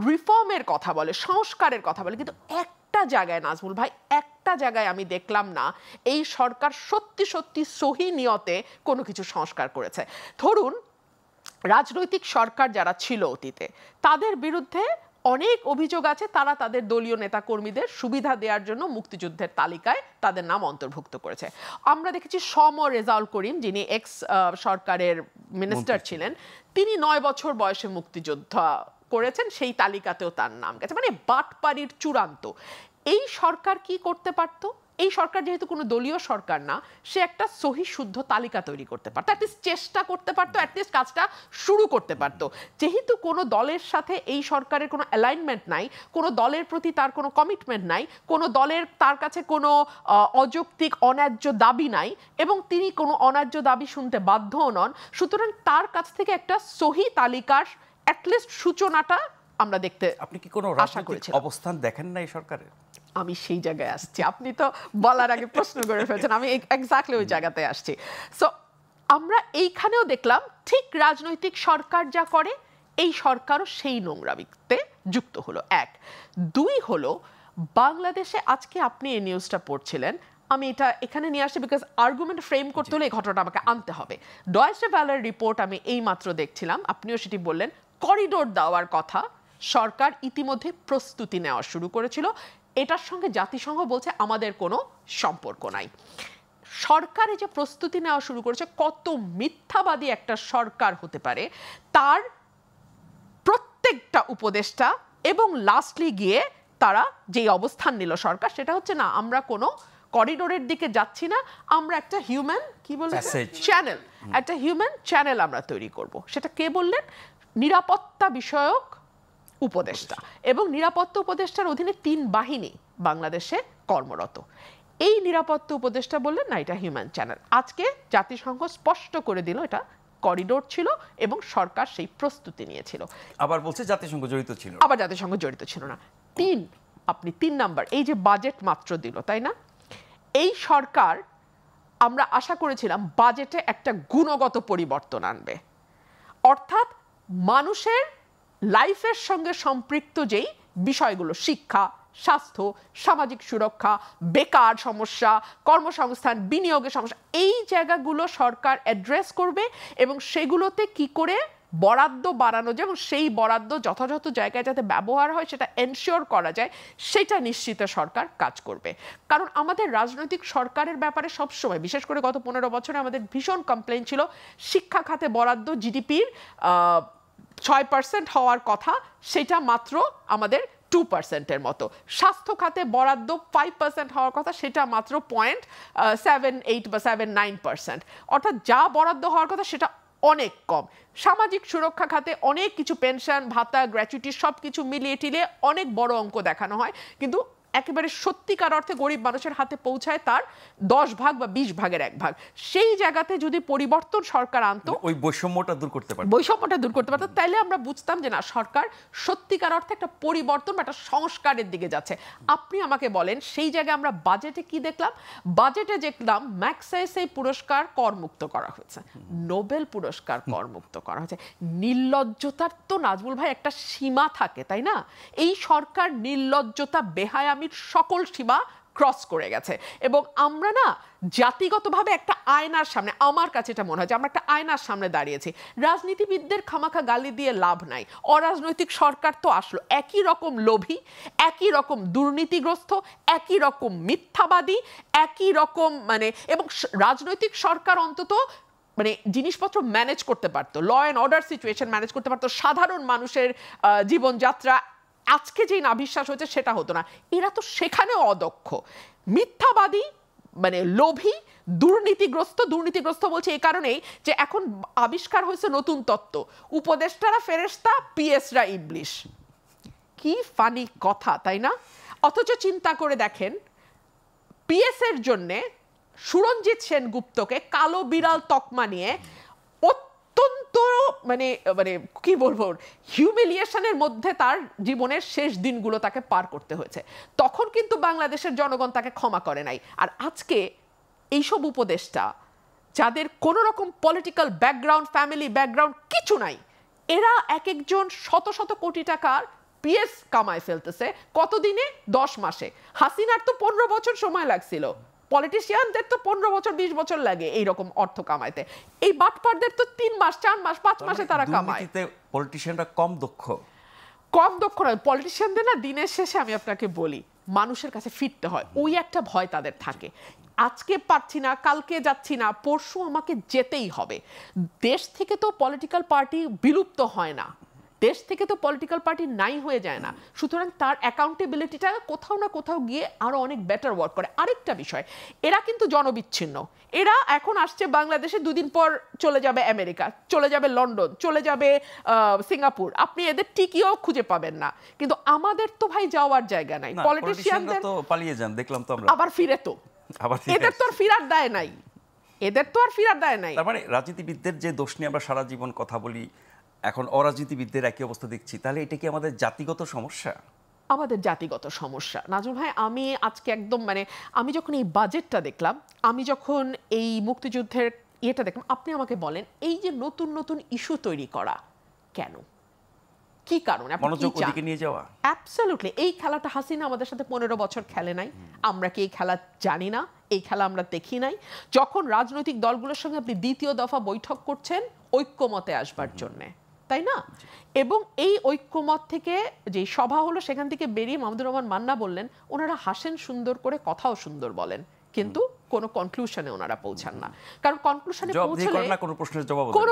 রিফর্মের কথা বলে, সংস্কারের কথা বলে, কিন্তু একটা জায়গায় নাজমুল ভাই, একটা জায়গায় আমি দেখলাম না এই সরকার সত্যি সত্যি সহি নিয়তে কোনো কিছু সংস্কার করেছে। ধরুন, রাজনৈতিক সরকার যারা ছিল অতীতে, তাদের বিরুদ্ধে অনেক অভিযোগ আছে, তারা তাদের দলীয় নেতাকর্মীদের সুবিধা দেওয়ার জন্য মুক্তিযুদ্ধের তালিকায় তাদের নাম অন্তর্ভুক্ত করেছে। আমরা দেখেছি রেজাউল করিম, যিনি এক্স সরকারের মিনিস্টার ছিলেন, তিনি 9 বছর বয়সে মুক্তিযোদ্ধা করেছেন, সেই তালিকাতেও তার নাম গেছে। মানে বাটপাড়ির চূড়ান্ত। এই সরকার কি করতে পারত? এই সরকার যেহেতু কোনো দলীয় সরকার না, সে একটা সহি শুদ্ধ তালিকা তৈরি করতে পারতো, অ্যাটলিস্ট চেষ্টা করতে পারতো, অ্যাটলিস্ট কাজটা শুরু করতে পারতো। যেহেতু কোনো দলের সাথে এই সরকারের কোনো অ্যালাইনমেন্ট নাই, কোনো দলের প্রতি তার কোনো কমিটমেন্ট নাই, কোনো দলের তার কাছে কোনো অযৌক্তিক অন্যায্য দাবি নাই, এবং তিনি কোনো অন্যায্য দাবি শুনতে বাধ্যও নন, সুতরাং তার কাছ থেকে একটা সহি তালিকার অ্যাটলিস্ট সূচনাটা আমরা দেখতে আপনি কি কোনো আশা করেছি। অবস্থান দেখেন না এই সরকারের? আমি সেই জায়গায় আসছি, আপনি তো বলার আগে প্রশ্ন করে ফেলছেন, আমি এক্স্যাক্টলি ওই জায়গাতে আসছি। সো আমরা এইখানেও দেখলাম ঠিক রাজনৈতিক সরকার যা করে এই সরকারও সেই নোংরামিতে যুক্ত হলো। এক, দুই হলো বাংলাদেশে আজকে আপনি এই নিউজটা পড়ছিলেন, আমি এটা এখানে নিয়ে আসছি বিকজ আর্গুমেন্ট ফ্রেম করতে হলে এই ঘটনাটা আমাকে আনতে হবে। ডয়েচে ভ্যালের রিপোর্ট আমি এই মাত্র দেখছিলাম, আপনিও সেটি বললেন, করিডোর দেওয়ার কথা সরকার ইতিমধ্যে প্রস্তুতি নেওয়া শুরু করেছিল, এটার সঙ্গে জাতিসংঘ বলছে আমাদের কোনো সম্পর্ক নাই। সরকারে যে প্রস্তুতি নেওয়া শুরু করেছে, কত মিথ্যাবাদী একটা সরকার হতে পারে তার প্রত্যেকটা উপদেষ্টা, এবং লাস্টলি গিয়ে তারা যেই অবস্থান নিল সরকার, সেটা হচ্ছে না আমরা কোনো করিডোরের দিকে যাচ্ছি না, আমরা একটা হিউম্যান কি বলবো চ্যানেল, একটা হিউম্যান চ্যানেল আমরা তৈরি করব। সেটা কে বললেন? নিরাপত্তা বিষয়ক উপদেষ্টা, এবং নিরাপত্তা উপদেষ্টার অধীনে 3 বাহিনী বাংলাদেশে কর্মরত। এই নিরাপত্তা উপদেষ্টা বললেন না এটা হিউম্যান চ্যানেল। আজকে জাতিসংঘ স্পষ্ট করে দিল এটা করিডোর ছিল এবং সরকার সেই প্রস্তুতি নিয়েছিল। আবার বলছে জাতিসংঘ জড়িত ছিল, আবার জাতিসংঘ জড়িত ছিল না। আপনি 3 নাম্বার, এই যে বাজেট মাত্র দিল, তাই না? এই সরকার আমরা আশা করেছিলাম বাজেটে একটা গুণগত পরিবর্তন আনবে, অর্থাৎ মানুষের লাইফের সঙ্গে সম্পৃক্ত যেই বিষয়গুলো, শিক্ষা, স্বাস্থ্য, সামাজিক সুরক্ষা, বেকার সমস্যা, কর্মসংস্থান, বিনিয়োগের সমস্যা, এই জায়গাগুলো সরকার অ্যাড্রেস করবে, এবং সেগুলোতে কি করে বরাদ্দ বাড়ানো যায় এবং সেই বরাদ্দ যথাযথ জায়গায় যাতে ব্যবহার হয় সেটা এনশিওর করা যায়, সেটা নিশ্চিত সরকার কাজ করবে। কারণ আমাদের রাজনৈতিক সরকারের ব্যাপারে সবসময়, বিশেষ করে গত 15 বছরে আমাদের ভীষণ কমপ্লেইন ছিল, শিক্ষা খাতে বরাদ্দ জিডিপির 6% হওয়ার কথা, সেটা মাত্র আমাদের 2%-এর মতো। স্বাস্থ্য খাতে বরাদ্দ 5% হওয়ার কথা, সেটা মাত্র 0.78 বা 0.79%, অর্থাৎ যা বরাদ্দ হওয়ার কথা সেটা অনেক কম। সামাজিক সুরক্ষা খাতে অনেক কিছু, পেনশন, ভাতা, গ্র্যাচুইটি সব কিছু মিলিয়ে টিলিয়ে অনেক বড় অঙ্ক দেখানো হয়, কিন্তু একেবারে সত্যিকার অর্থে গরিব মানুষের হাতে পৌঁছায় তার 10 ভাগ বা 20 ভাগের 1 ভাগ। সেই জায়গাতে যদি পরিবর্তন সরকার আনতো, ওই বৈষম্যটা দূর করতে পারতো, তাইলে আমরা বুঝতাম যে না, সরকার সত্যিকার অর্থে একটা পরিবর্তন বা একটা সংস্কারের দিকে যাচ্ছে। আপনি আমাকে বলেন সেই জায়গায় আমরা বাজেটে কি দেখলাম? বাজেটে দেখলাম ম্যাগসেসে পুরস্কার করমুক্ত করা হয়েছে, নোবেল পুরস্কার করমুক্ত করা হয়েছে। নির্লজ্জতার তো নাজমুল ভাই একটা সীমা থাকে, তাই না? এই সরকার নির্লজ্জতা, বেহায়ামির সকল সীমা ক্রস করে গেছে, এবং আমরা না জাতিগতভাবে একটা আয়নার সামনে, আমার কাছে এটা মনে হয় যে আমরা একটা আয়নার সামনে দাঁড়িয়েছি। রাজনীতিবিদদের খামাখা গালি দিয়ে লাভ নাই, অরাজনৈতিক সরকার তো আসলো একই রকম লোভী, একই রকম দুর্নীতিগ্রস্ত, একই রকম মিথ্যাবাদী, একই রকম এবং রাজনৈতিক সরকার অন্তত জিনিসপত্র ম্যানেজ করতে পারতো, law and order situation manage করতে পারতো, সাধারণ মানুষের জীবনযাত্রা আজকে যেই নাভিশ্বাস হচ্ছে সেটা হতো না। এরা তো সেখানেও অদক্ষ, মিথ্যাবাদী, লোভী, দুর্নীতিগ্রস্ত বলছে এই কারণেই যে এখন আবিষ্কার হয়েছে নতুন তত্ত্ব, উপদেষ্টারা ফেরেশতা, পিএসরা ইবলিশ। কি ফানি কথা, তাই না? অথচ চিন্তা করে দেখেন, পিএস এর জন্য সুরঞ্জিত সেনগুপ্তকে কালো বিড়াল তকমা নিয়ে অত্যন্ত কি বলবো, হিউমিলিয়েশনের মধ্যে তার জীবনের শেষ দিনগুলো তাকে পার করতে হয়েছে। তখন কিন্তু বাংলাদেশের জনগণ তাকে ক্ষমা করে নাই। আর আজকে এইসব উপদেষ্টা যাদের কোনো রকম পলিটিক্যাল ব্যাকগ্রাউন্ড, ফ্যামিলি ব্যাকগ্রাউন্ড কিছু নাই, এরা এক একজন শত শত কোটি টাকার পিএস কামায় ফেলতেছে। কতদিনে? 10 মাসে। হাসিনার তো 15 বছর সময় লাগছিল, পলিটিশিয়ানদের তো 15 বছর 20 বছর লাগে এইরকম অর্থ কামাইতে। এই বাটপারদের তো 3 মাস 4 মাস 5 মাসে তারা কামায়। পলিটিশিয়ানরা কম দক্ষ নয়, পলিটিশিয়ানদের না দিনের শেষে আমি আপনাকে বলি মানুষের কাছে ফিরতে হয়, ওই একটা ভয় তাদের থাকে। আজকে পারছি না, কালকে যাচ্ছি না, পরশু আমাকে যেতেই হবে। দেশ থেকে তো পলিটিক্যাল পার্টি বিলুপ্ত হয় না, দেশ থেকে তো পলিটিক্যাল পার্টি নাই হয়ে যায় না, সুতরাং তার অ্যাকাউন্টেবিলিটিটা কোথাও না কোথাও গিয়ে আরো অনেক বেটার ওয়ার্ক করে। আরেকটা বিষয়, এরা কিন্তু জনবিচ্ছিন্ন, এরা এখন আসছে বাংলাদেশে, দুদিন পর চলে যাবে আমেরিকা, চলে যাবে লন্ডন, চলে যাবে সিঙ্গাপুর, আপনি এদের টিকিও খুঁজে পাবেন না। কিন্তু আমাদের তো ভাই যাওয়ার জায়গা নাই, পলিটিশিয়ানদের তো পালিয়ে যান দেখলাম তো আমরা, আবার ফিরে তো এদের তো আর ফিরার দায় নাই, এদের তো আর ফিরার দায় নাই। তার মানে রাজনীতিবিদদের যে দোষ নিয়ে আমরা সারা জীবন কথা বলি, এখন অরাজনীতিবিদদের একই অবস্থা দেখছি, তাহলে এটা কি আমাদের জাতিগত সমস্যা? আমাদের জাতিগত সমস্যা নাজমুল ভাই। আমি আজকে একদম মানে আমি যখন এই বাজেটটা দেখলাম, আমি যখন এই মুক্তিযুদ্ধের ইয়েটা দেখলাম, আপনি আমাকে বলেন এই যে নতুন নতুন ইস্যু তৈরি করা কেন, কি কারণে, মনোযোগ ওদিকে নিয়ে যাওয়া? অ্যাবসলিউটলি। এই খেলাটা হাসিনা আমাদের সাথে 15 বছর খেলে নাই, আমরা কি এই খেলা জানি না, এই খেলা আমরা দেখি নাই? যখন রাজনৈতিক দলগুলোর সঙ্গে আপনি দ্বিতীয় দফা বৈঠক করছেন ঐক্যমতে আসবার জন্যে, তাই না? এবং এই ঐক্যমত থেকে যে সভা হলো, সেখান থেকে বেরিয়ে মাহমুদুর রহমান মান্না বললেন ওনারা হাসেন সুন্দর করে, কথাও সুন্দর বলেন, কিন্তু কোনো কনক্লুশনে ওনারা পৌঁছান না। কারণ কনক্লুশনে পৌঁছলে কোনো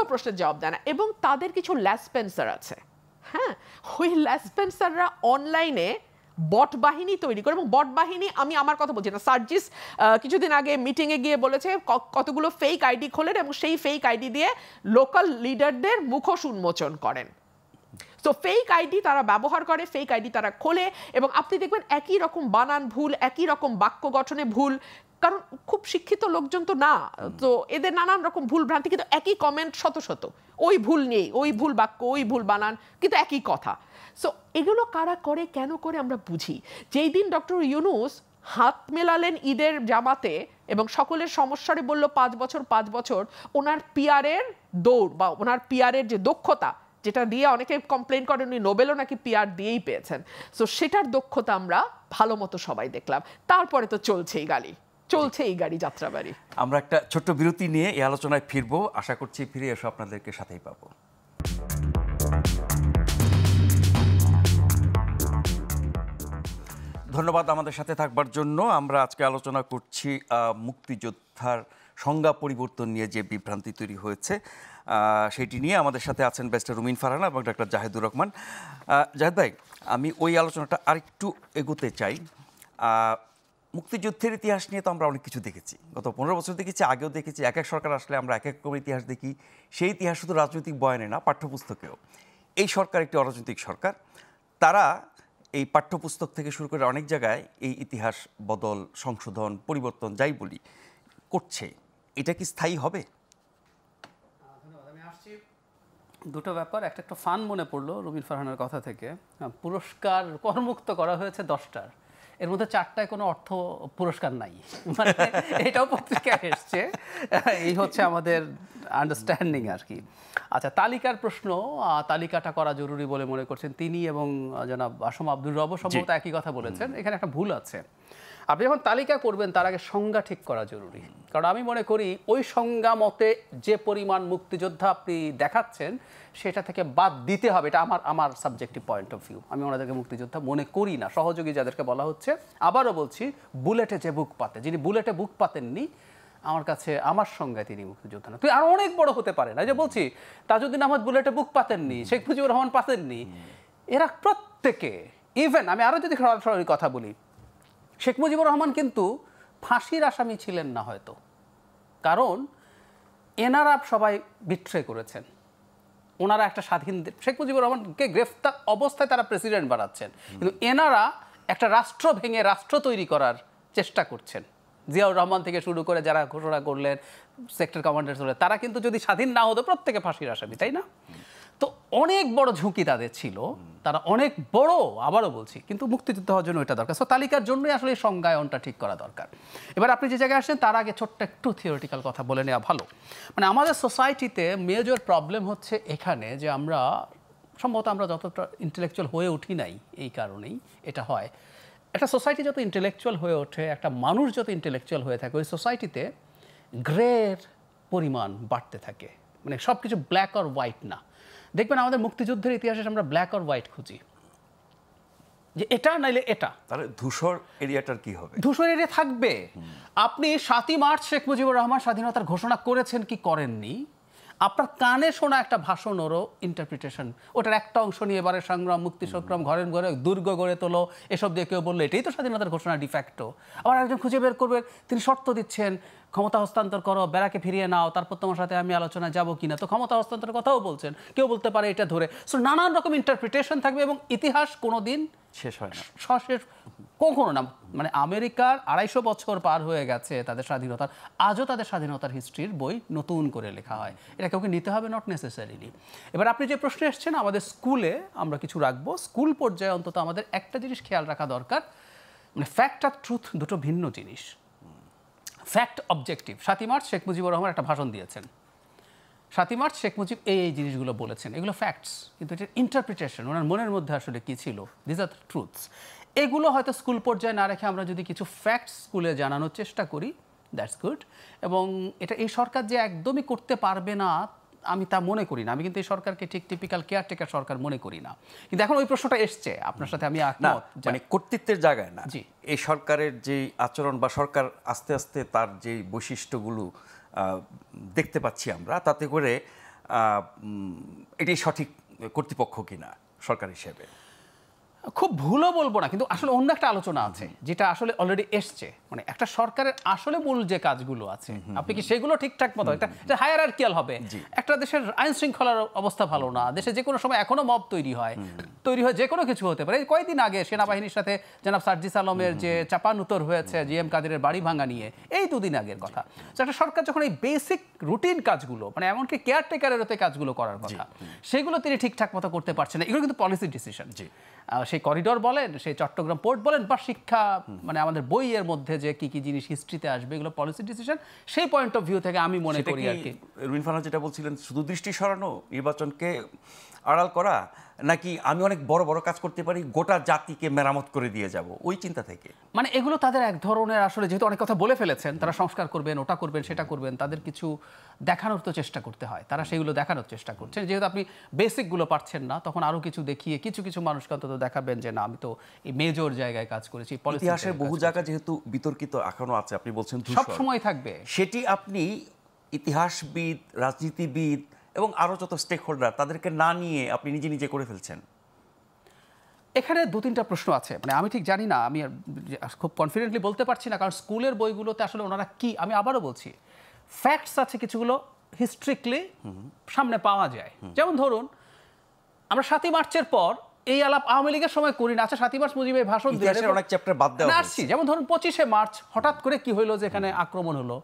প্রশ্নের জবাব দেয় না। এবং তাদের কিছু ল্যাসপেন্সার আছে, হ্যাঁ, ওই ল্যাসপেন্সাররা অনলাইনে বট বাহিনী তৈরি করে, এবং বট বাহিনী, আমি আমার কথা বলছি না, সার্জিস কিছুদিন আগে মিটিংয়ে গিয়ে বলেছে কতগুলো ফেক আইডি খোলেন এবং সেই ফেক আইডি দিয়ে লোকাল লিডারদের মুখোশ উন্মোচন করেন। তো ফেক আইডি তারা ব্যবহার করে, ফেক আইডি তারা খোলে, এবং আপনি দেখবেন একই রকম বানান ভুল, একই রকম বাক্য গঠনে ভুল, কারণ খুব শিক্ষিত লোকজন তো না, তো এদের নানান রকম ভুল ভ্রান্তি, কিন্তু একই কমেন্ট শত শত, ওই ভুল নেই, ওই ভুল বাক্য, ওই ভুল বানান, কিন্তু একই কথা। সো এগুলো কারা করে, কেন করে আমরা বুঝি। যেই দিন ডক্টর ইউনূস হাত মেলালেন ঈদের জামাতে এবং সকলের সমস্যারে বলল 5 বছর 5 বছর, ওনার পিআরের দৌড় বা ওনার পিআরের যে দক্ষতা, যেটা দিয়ে অনেকে কমপ্লেন করেন উনি নোবেলও নাকি পিআর দিয়েই পেয়েছেন, সো সেটার দক্ষতা আমরা ভালো মতো সবাই দেখলাম। তারপরে তো চলছেই গাড়ি যাত্রাবাড়ি। আমরা একটা ছোট্ট বিরতি নিয়ে এই আলোচনায় ফিরবো, আশা করছি ফিরে এসে আপনাদেরকে সাথেই পাবো। ধন্যবাদ আমাদের সাথে থাকবার জন্য। আমরা আজকে আলোচনা করছি মুক্তিযোদ্ধার সংজ্ঞা পরিবর্তন নিয়ে যে বিভ্রান্তি তৈরি হয়েছে সেটি নিয়ে। আমাদের সাথে আছেন ব্যারিস্টার রুমিন ফারহানা এবং ডক্টর জাহেদুর রহমান। জাহেদ ভাই, আমি ওই আলোচনাটা আরেকটু এগোতে চাই। মুক্তিযুদ্ধের ইতিহাস নিয়ে তো আমরা অনেক কিছু দেখেছি, গত 15 বছর দেখেছি, আগেও দেখেছি। এক এক সরকার আসলে আমরা এক এক রকমের ইতিহাস দেখি। সেই ইতিহাস শুধু রাজনৈতিক বয়ানে না, পাঠ্যপুস্তকেও। এই সরকার একটি অরাজনৈতিক সরকার, তারা এই পাঠ্যপুস্তক থেকে শুরু করে অনেক জায়গায় এই ইতিহাস বদল, সংশোধন, পরিবর্তন যাই বলি করছে। এটা কি স্থায়ী হবে? আমি আসছি দুটো ব্যাপার। একটা ফান মনে পড়লো রুমিন ফারহানার কথা থেকে। পুরস্কার করমুক্ত করা হয়েছে 10টার, এর মধ্যে 4টায় কোনো অর্থ পুরস্কার নাই, মানে এটাও পত্রিকায় এসছে। এই হচ্ছে আমাদের আন্ডারস্ট্যান্ডিং আর কি। আচ্ছা, তালিকার প্রশ্ন, তালিকাটা করা জরুরি বলে মনে করছেন তিনি এবং জনাব আসম আব্দুর রব সম্ভবত একই কথা বলেছেন। এখানে একটা ভুল আছে। আপনি যখন তালিকা করবেন তার আগে সংজ্ঞা ঠিক করা জরুরি, কারণ আমি মনে করি ওই সংজ্ঞা মতে যে পরিমাণ মুক্তিযোদ্ধা আপনি দেখাচ্ছেন সেটা থেকে বাদ দিতে হবে। এটা আমার সাবজেক্টিভ পয়েন্ট অফ ভিউ। আমি ওনাদেরকে মুক্তিযোদ্ধা মনে করি না। সহযোগী যাদেরকে বলা হচ্ছে, আবারও বলছি, বুলেটে যে বুক পাতে, যিনি বুলেটে বুক পাতেননি, আমার কাছে আমার সংজ্ঞায় তিনি মুক্তিযোদ্ধা না। তুই আরো অনেক বড় হতে পারে না, যে বলছি তাজউদ্দিন আহমদ বুলেটে বুক পাতেননি, শেখ মুজিবুর রহমান পাতেননি, এরা প্রত্যেকে, ইভেন আমি আরো যদি সরাসরি কথা বলি, শেখ মুজিবুর রহমান কিন্তু ফাঁসির আসামি ছিলেন না হয়তো, কারণ এনারা সবাই বিট্রে করেছেন। ওনারা একটা স্বাধীন, শেখ মুজিবুর রহমানকে গ্রেফতার অবস্থায় তারা প্রেসিডেন্ট বানাচ্ছেন, কিন্তু এনারা একটা রাষ্ট্র ভেঙে রাষ্ট্র তৈরি করার চেষ্টা করছেন। জিয়াউর রহমান থেকে শুরু করে যারা ঘোষণা করলেন, সেক্টর কমান্ডার চলে, তারা কিন্তু যদি স্বাধীন না হতো প্রত্যেকে ফাঁসির আসামি, তাই না? তো অনেক বড় ঝুঁকি তাদের ছিল, তারা অনেক বড়, আবারও বলছি, কিন্তু মুক্তিযুদ্ধ হওয়ার জন্য এটা দরকার। সো তালিকার জন্যই আসলে এই সংজ্ঞায়নটা ঠিক করা দরকার। এবার আপনি যে জায়গায় আসছেন তার আগে ছোট্ট একটু থিওরিটিক্যাল কথা বলে নেওয়া ভালো। মানে আমাদের সোসাইটিতে মেজর প্রবলেম হচ্ছে এখানে যে আমরা সম্ভবত আমরা যতটা ইন্টেলেকচুয়াল হয়ে উঠি নাই, এই কারণেই এটা হয়। একটা সোসাইটি যত ইন্টেলেকচুয়াল হয়ে ওঠে, একটা মানুষ যত ইন্টেলেকচুয়াল হয়ে থাকে, ওই সোসাইটিতে গ্রের পরিমাণ বাড়তে থাকে। মানে সব কিছু ব্ল্যাক আর হোয়াইট না। দেখবেন আমাদের মুক্তিযুদ্ধের ইতিহাসে আমরা ব্ল্যাক আর হোয়াইট খুঁজি, যে এটা নাইলে এটা। তাহলে ধূসর এরিয়াটার কি হবে? ধূসর এরিয়া থাকবে। আপনি 7ই মার্চ শেখ মুজিবুর রহমান স্বাধীনতার ঘোষণা করেছেন কি করেননি, আপনার কানে শোনা একটা ভাষণ ওরও ইন্টারপ্রিটেশন, ওটার একটা অংশ নিয়ে এবারে সংগ্রাম, মুক্তি সংগ্রাম, ঘরের ঘরে দুর্গ গড়ে তোলো, এসব দিয়ে কেউ বললো এটাই তো স্বাধীনতার ঘোষণা ডিফ্যাক্টো। আবার একজন খুঁজে বের করবে, তিনি শর্ত দিচ্ছেন ক্ষমতা হস্তান্তর করো, বেড়াকে ফিরিয়ে নাও, তারপর তোমার সাথে আমি আলোচনায় যাবো কিনা। তো ক্ষমতা হস্তান্তরের কথাও বলছেন, কেউ বলতে পারে এটা ধরে। সো নানান রকম ইন্টারপ্রিটেশন থাকবে এবং ইতিহাস কোনোদিন শেষ হয় না, শেষ কখনো না। মানে আমেরিকার 250 বছর পার হয়ে গেছে তাদের স্বাধীনতার, আজও তাদের স্বাধীনতার হিস্ট্রির বই নতুন করে লেখা হয়। এটা কাউকে নিতে হবে নট নেসেসারিলি। এবার আপনি যে প্রশ্নে এসছেন, আমাদের স্কুলে আমরা কিছু রাখবো, স্কুল পর্যায়ে অন্তত আমাদের একটা জিনিস খেয়াল রাখা দরকার, মানে ফ্যাক্ট আর ট্রুথ দুটো ভিন্ন জিনিস। Fact objective. 7ই মার্চ শেখ মুজিবুর রহমান একটা ভাষণ দিয়েছেন, 7ই মার্চ শেখ মুজিব এই জিনিসগুলো বলেছেন, এগুলো ফ্যাক্টস, কিন্তু এটার ইন্টারপ্রিটেশন, ওনার মনের মধ্যে আসলে কী ছিল, দিস আর ট্রুথস। এগুলো হয়তো স্কুল পর্যায়ে না রেখে আমরা যদি কিছু ফ্যাক্টস স্কুলে জানানোর চেষ্টা করি, দ্যাটস গুড। এবং এটা এই সরকার যে একদমই করতে পারবে না আমি তা মনে করি না। আমি কিন্তু এই সরকারকে ঠিক টিপিক্যাল কেয়ারটেকার সরকার মনে করি না। কিন্তু এখন ওই প্রশ্নটা এসছে, আপনার সাথে আমি একমত, মানে কর্তৃত্বের জায়গায় না। জি, এই সরকারের যে আচরণ বা সরকার আস্তে আস্তে তার যে বৈশিষ্ট্যগুলো দেখতে পাচ্ছি আমরা, তাতে করে এটাই সঠিক কর্তৃপক্ষ কিনা সরকার হিসেবে। খুব ভুলও বলবো না, কিন্তু আসলে অন্য একটা আলোচনা আছে যেটা আসলে অলরেডি এসছে। মানে একটা সরকারের আসলে মূল যে কাজগুলো আছে, আপনি কি সেগুলো ঠিকঠাক মতো, এটা হায়ারার্কিয়াল হবে। একটা দেশের আইন শৃঙ্খলার অবস্থা ভালো না, দেশে যে কোনো সময় এখনো মব তৈরি হয় যে কোনো কিছু হতে পারে। কয়েকদিন আগে সেনাবাহিনীর সাথে জনাব সার্জিস আলমের যে চাপানুতর হয়েছে জিএম কাদেরের বাড়ি ভাঙা নিয়ে, এই 2 দিন আগের কথা। একটা সরকার যখন এই বেসিক রুটিন কাজগুলো, মানে এমনকি কেয়ারটেকারের হতে কাজগুলো করার কথা, সেগুলো তিনি ঠিকঠাক মতো করতে পারছেন না। এগুলো কিন্তু পলিসি ডিসিশন। সেই করিডোর বলেন, সেই চট্টগ্রাম পোর্ট বলেন, বা শিক্ষা, মানে আমাদের বইয়ের মধ্যে যে কি কি জিনিস হিস্ট্রিতে আসবে, এগুলো পলিসি ডিসিশন। সেই পয়েন্ট অফ ভিউ থেকে আমি মনে করি আর কি। রুমিন ফারহান যেটা বলছিলেন, শুধু দৃষ্টি সরানো, নির্বাচনকে আড়াল করা, নাকি আমি অনেক বড় বড় কাজ করতে পারি, গোটা জাতিকে মেরামত করে দিয়ে যাব, ওই চিন্তা থেকে? মানে এগুলো তাদের এক ধরনের, আসলে যেহেতু অনেক কথা বলে ফেলেছেন, তারা সংস্কার করবেন, ওটা করবেন, সেটা করবেন, তাদের কিছু দেখানোর তো চেষ্টা করতে হয়, তারা সেগুলো দেখানোর চেষ্টা করছেন। যেহেতু আপনি বেসিকগুলো পারছেন না, তখন আরও কিছু দেখিয়ে কিছু কিছু মানুষকে অন্তত দেখাবেন যে না, আমি তো এই মেজর জায়গায় কাজ করেছি। ইতিহাসের বহু জায়গা যেহেতু বিতর্কিত এখনো আছে, আপনি বলছেন সব সময় থাকবে, সেটি আপনি ইতিহাসবিদ, রাজনীতিবিদ এবং আরও যত স্টেক হোল্ডার, তাদেরকে না নিয়ে আপনি নিজে নিজে করে ফেলছেন। এখানে 2-3টা প্রশ্ন আছে, মানে আমি ঠিক জানি না, আমি খুব কনফিডেন্টলি বলতে পারছি না, কারণ স্কুলের বইগুলোতে আসলে ওনারা কি, আমি আবারও বলছি, ফ্যাক্টস আছে কিছুগুলো হিস্ট্রিক্যালি সামনে পাওয়া যায়। যেমন ধরুন, আমরা 7ই মার্চের পর এই আলাপ আওয়ামী লীগের সময় করি না। আচ্ছা, 7ই মার্চ মুজিবের ভাষণ দিয়ে অনেক চ্যাপ্টার বাদ দেওয়া আসছি। যেমন ধরুন 25শে মার্চ হঠাৎ করে কি হইলো যে এখানে আক্রমণ হলো।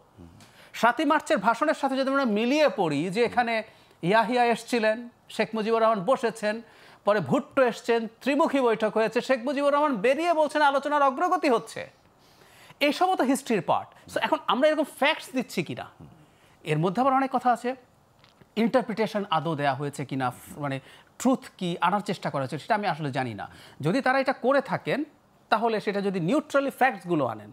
7ই মার্চের ভাষণের সাথে যদি আমরা মিলিয়ে পড়ি যে এখানে ইয়াহিয়া এসছিলেন, শেখ মুজিবুর রহমান বসেছেন, পরে ভুট্টো এসছেন, ত্রিমুখী বৈঠক হয়েছে, শেখ মুজিবুর রহমান বেরিয়ে বলছেন আলোচনার অগ্রগতি হচ্ছে, এইসবও তো হিস্ট্রির পার্ট। সো এখন আমরা এরকম ফ্যাক্টস দিচ্ছি কিনা, এর মধ্যে আবার অনেক কথা আছে, ইন্টারপ্রিটেশন আদৌ দেওয়া হয়েছে কিনা, মানে ট্রুথ কি আনার চেষ্টা করা হয়েছে, সেটা আমি আসলে জানি না। যদি তারা এটা করে থাকেন, তাহলে সেটা যদি নিউট্রালি ফ্যাক্টসগুলো আনেন,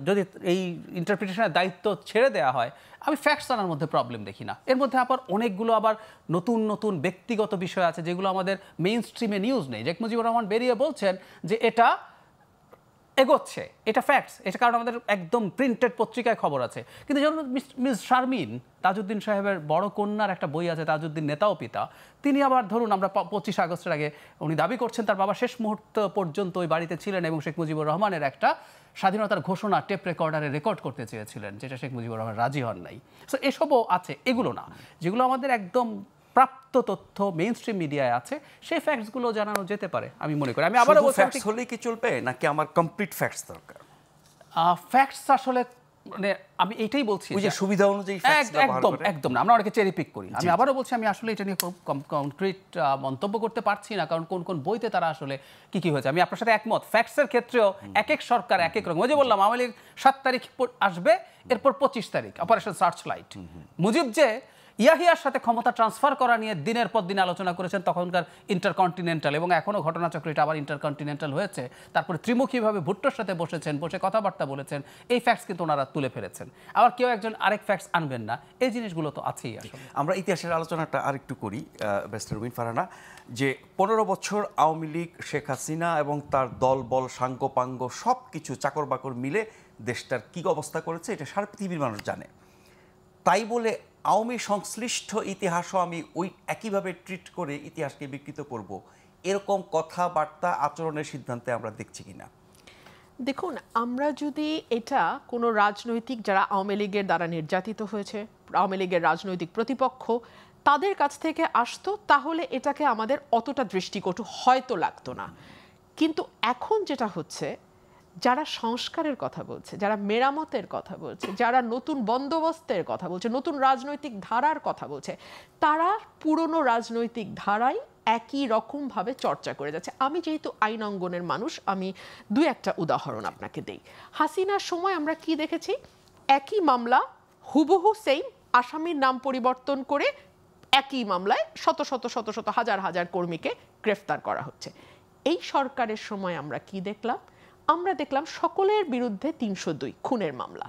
যদি এই ইন্টারপ্রিটেশনের দায়িত্ব ছেড়ে দেওয়া হয়, আমি ফ্যাক্টস আনার মধ্যে প্রবলেম দেখি না। এর মধ্যে আবার অনেকগুলো আবার নতুন নতুন ব্যক্তিগত বিষয় আছে যেগুলো আমাদের মেইন স্ট্রিমে নিউজ নেই। শেখ মুজিবুর রহমান বেরিয়ে বলছেন যে এটা এগোচ্ছে, এটা ফ্যাক্টস, এটা কারণ আমাদের একদম প্রিন্টেড পত্রিকায় খবর আছে। কিন্তু যেমন মিস শারমিন, তাজউদ্দিন সাহেবের বড় কন্যার একটা বই আছে, তাজউদ্দিন নেতা ও পিতা, তিনি আবার ধরুন আমরা 25 আগস্টের আগে উনি দাবি করছেন তার বাবা শেষ মুহূর্ত পর্যন্ত ওই বাড়িতে ছিলেন এবং শেখ মুজিবুর রহমানের একটা স্বাধীনতার ঘোষণা টেপ রেকর্ডারে রেকর্ড করতে চেয়েছিলেন, যেটা শেখ মুজিবুর রহমান রাজি হন নাই। সো এসবও আছে, এগুলো না যেগুলো আমাদের একদম প্রাপ্ত তথ্য মেইন স্ট্রিম মিডিয়ায় আছে, সেই ফ্যাক্টসগুলো জানানো যেতে পারে আমি মনে করি। আমি আবারও বলছি, ফ্যাক্টস হলেই কি চলবে নাকি আমার কমপ্লিট ফ্যাক্টস দরকার? ফ্যাক্টস আসলে মানে আমি এইটাই বলছি, ওই যে সুবিধা অনুযায়ী একদম না, আমরা অনেকে চেরি পিক করি। আমি আবারও বলছি, আমি আসলে এটা নিয়ে কনক্রিট মন্তব্য করতে পারছি না, কারণ কোন কোন বইতে তারা আসলে কি কি হয়েছে। আমি আপনার সাথে একমত, ফ্যাক্টসের ক্ষেত্রেও এক এক সরকার এক এক রকম। ওই যে বললাম, আওয়ামী লীগ 7 তারিখ আসবে, এরপর 25 তারিখ অপারেশন সার্চ লাইট। মুজিব যে ইয়াহিয়ার সাথে ক্ষমতা ট্রান্সফার করা নিয়ে দিনের পর দিন আলোচনা করেছেন, তখনকার ইন্টারকন্টিনেন্টাল, এবং এখনও ঘটনাচক্র এটা আবার ইন্টারকন্টিনেন্টাল হয়েছে, তারপরে ত্রিমুখীভাবে ভুট্টোর সাথে বসেছেন, বসে কথাবার্তা বলেছেন, এই ফ্যাক্টস কিন্তু ওনারা তুলে ফেলেছেন। আবার কেউ একজন আরেক ফ্যাক্টস আনবেন না, এই জিনিসগুলো তো আছেই। আসলে আমরা ইতিহাসের আলোচনাটা আরেকটু করি, ব্যারিস্টার রুমিন ফারহানা, যে 15 বছর আওয়ামী লীগ, শেখ হাসিনা এবং তার দল বল সাঙ্গ পাঙ্গ সব কিছু চাকর বাকর মিলে দেশটার কী অবস্থা করেছে এটা সারা পৃথিবীর মানুষ জানে। তাই বলে আওয়ামী সংশ্লিষ্ট ইতিহাসও আমি ওই একইভাবে ট্রিট করে ইতিহাসকে বিকৃত করব, এরকম কথাবার্তা আচরণের সিদ্ধান্তে আমরা দেখছি কিনা? দেখুন, আমরা যদি এটা কোনো রাজনৈতিক, যারা আওয়ামী লীগের দ্বারা নির্যাতিত হয়েছে, আওয়ামী লীগের রাজনৈতিক প্রতিপক্ষ, তাদের কাছ থেকে আসতো, তাহলে এটাকে আমাদের অতটা দৃষ্টিকটু হয়তো লাগতো না। কিন্তু এখন যেটা হচ্ছে, যারা সংস্কারের কথা বলছে, যারা মেরামতের কথা বলছে, যারা নতুন বন্দোবস্তের কথা বলছে, নতুন রাজনৈতিক ধারার কথা বলছে, তারা পুরনো রাজনৈতিক ধারায় একই রকমভাবে চর্চা করে যাচ্ছে। আমি যেহেতু আইন অঙ্গনের মানুষ, আমি দু একটা উদাহরণ আপনাকে দেই। হাসিনার সময় আমরা কি দেখেছি? একই মামলা, হুবহু সেম, আসামির নাম পরিবর্তন করে একই মামলায় শত শত শত শত হাজার হাজার কর্মীকে গ্রেফতার করা হচ্ছে। এই সরকারের সময় আমরা কি দেখলাম? আমরা দেখলাম সকলের বিরুদ্ধে ৩০২ খুনের মামলা।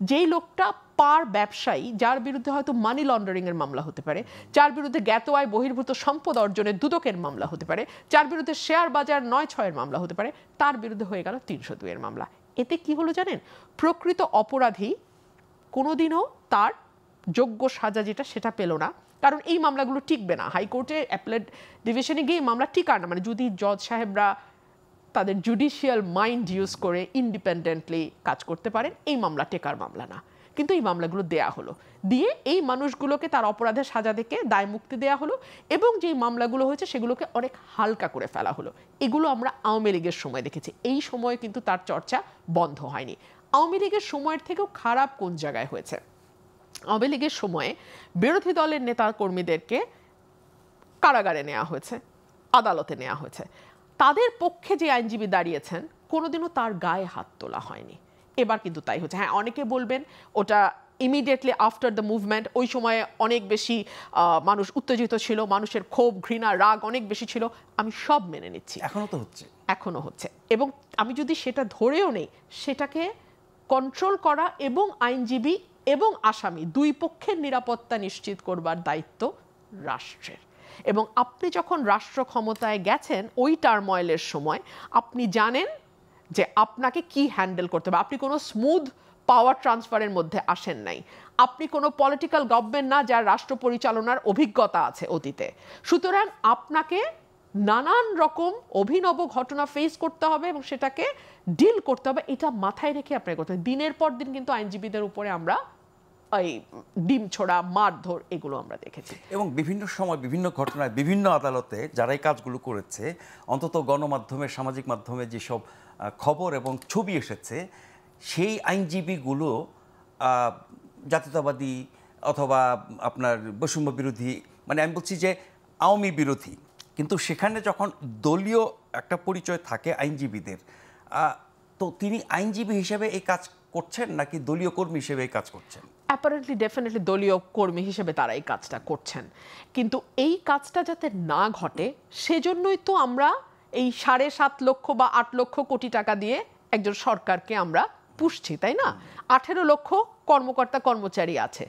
যেই লোকটা পার ব্যবসায়ী, যার বিরুদ্ধে হয়তো মানি লন্ডারিং এর মামলা হতে পারে, যার বিরুদ্ধে জ্ঞাত আয় বহির্ভূত সম্পদ অর্জনের দুদকের মামলা হতে পারে, যার বিরুদ্ধে শেয়ার বাজার ৯/৬ এর মামলা হতে পারে, তার বিরুদ্ধে হয়ে গেল ৩০২ এর মামলা। এতে কি হলো জানেন? প্রকৃত অপরাধী কোনোদিনও তার যোগ্য সাজা যেটা সেটা পেল না, কারণ এই মামলাগুলো টিকবে না। হাইকোর্টে অ্যাপেলেট ডিভিশনে গিয়ে মামলা টিকার না, মানে যদি জজ সাহেবরা তাদের জুডিশিয়াল মাইন্ড ইউজ করে ইন্ডিপেন্ডেন্টলি কাজ করতে পারেন, এই মামলা টেকার মামলা না। কিন্তু এই মামলাগুলো দেয়া হলো, দিয়ে এই মানুষগুলোকে তার অপরাধের সাজা থেকে দায় মুক্তি দেওয়া হলো, এবং যেই মামলাগুলো হয়েছে সেগুলোকে অনেক হালকা করে ফেলা হলো। এগুলো আমরা আওয়ামী লীগের সময় দেখেছি। এই সময় কিন্তু তার চর্চা বন্ধ হয়নি। আওয়ামী লীগের সময়ের থেকেও খারাপ কোন জায়গায় হয়েছে? আওয়ামী লীগের সময়ে বিরোধী দলের নেতা কর্মীদেরকে কারাগারে নেওয়া হয়েছে, আদালতে নেওয়া হয়েছে। তাদের পক্ষে যে আইনজীবী দাঁড়িয়েছেন, কোনোদিনও তার গায়ে হাত তোলা হয়নি। এবার কিন্তু তাই হচ্ছে। হ্যাঁ, অনেকে বলবেন ওটা ইমিডিয়েটলি আফটার দ্য মুভমেন্ট, ওই সময়ে অনেক বেশি মানুষ উত্তেজিত ছিল, মানুষের ক্ষোভ, ঘৃণা, রাগ অনেক বেশি ছিল। আমি সব মেনে নিচ্ছি, এখনো তো হচ্ছে, এখনো হচ্ছে। এবং আমি যদি সেটা ধরেও নেই, সেটাকে কন্ট্রোল করা এবং আইনজীবী এবং আসামি দুই পক্ষের নিরাপত্তা নিশ্চিত করবার দায়িত্ব রাষ্ট্রের। এবং আপনি যখন রাষ্ট্র ক্ষমতায় গেছেন ওই টার্ময়েলের সময়, আপনি জানেন যে আপনাকে কি হ্যান্ডেল করতে হবে। আপনি কোনো স্মুথ পাওয়ার ট্রান্সফারের মধ্যে আসেন নাই। আপনি কোনো পলিটিক্যাল গভর্নমেন্ট না যার রাষ্ট্র পরিচালনার অভিজ্ঞতা আছে অতীতে। সুতরাং আপনাকে নানান রকম অভিনব ঘটনা ফেস করতে হবে এবং সেটাকে ডিল করতে হবে। এটা মাথায় রেখে আপনাকে করতে হবে। দিনের পর দিন কিন্তু আইনজীবীদের উপরে আমরা এই ডিম ছোড়া, মারধর, এগুলো আমরা দেখেছি। এবং বিভিন্ন সময় বিভিন্ন ঘটনায় বিভিন্ন আদালতে যারা এই কাজগুলো করেছে, অন্তত গণমাধ্যমে, সামাজিক মাধ্যমে যেসব খবর এবং ছবি এসেছে, সেই আইনজীবীগুলো জাতীয়তাবাদী অথবা আপনার বৈষম্য বিরোধী, মানে আমি বলছি যে আওয়ামী বিরোধী, কিন্তু সেখানে যখন দলীয় একটা পরিচয় থাকে আইনজীবীদের, তো তিনি আইনজীবী হিসেবে এই কাজ করছেন নাকি দলীয় কর্মী হিসেবে এই কাজ করছেন? অ্যাপারেন্টলি ডেফিনেটলি দলীয় কর্মী হিসেবে তারা এই কাজটা করছেন। কিন্তু এই কাজটা যাতে না ঘটে, সেজন্যই তো আমরা এই 7.5 লক্ষ বা 8 লক্ষ কোটি টাকা দিয়ে একজন সরকারকে আমরা পুষছি, তাই না? 18 লক্ষ কর্মকর্তা কর্মচারী আছে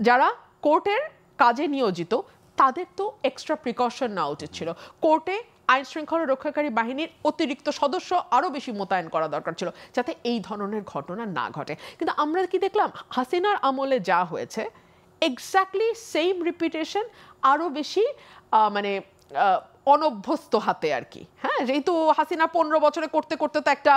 যারা কোর্টের কাজে নিয়োজিত। তাদের তো এক্সট্রা প্রিকশন নেওয়া উচিত ছিল। কোর্টে আইন শৃঙ্খলা রক্ষাকারী বাহিনীর অতিরিক্ত সদস্য আরও বেশি মোতায়েন করা দরকার ছিল, যাতে এই ধরনের ঘটনা না ঘটে। কিন্তু আমরা কি দেখলাম? হাসিনার আমলে যা হয়েছে, এক্স্যাক্টলি সেম রিপিটেশন, আরও বেশি মানে অনভ্যস্ত হাতে আর কি। হ্যাঁ, যেহেতু হাসিনা 15 বছরে করতে করতে তো একটা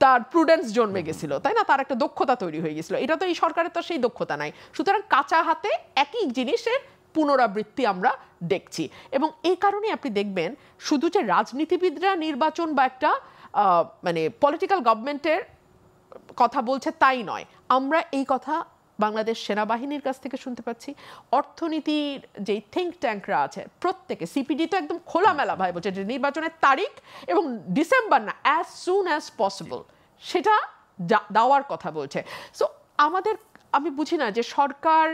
তার প্রুডেন্স জন্মে গেছিল, তাই না? তার একটা দক্ষতা তৈরি হয়ে গেছিল। এটা তো এই সরকারের তো সেই দক্ষতা নাই। সুতরাং কাঁচা হাতে একই জিনিসের পুনরাবৃত্তি আমরা দেখছি। এবং এই কারণে আপনি দেখবেন শুধু যে রাজনীতিবিদরা নির্বাচন বা একটা মানে পলিটিক্যাল গভর্নমেন্টের কথা বলছে তাই নয়, আমরা এই কথা বাংলাদেশ সেনাবাহিনীর কাছ থেকে শুনতে পাচ্ছি। অর্থনীতির যে থিঙ্ক ট্যাঙ্করা আছে প্রত্যেকে, সিপিডি তো একদম খোলামেলা ভাই বলছে যে নির্বাচনের তারিখ এবং ডিসেম্বর না, অ্যাজ সুন অ্যাজ পসিবল সেটা দেওয়ার কথা বলছে। সো আমাদের, আমি বুঝি না যে সরকার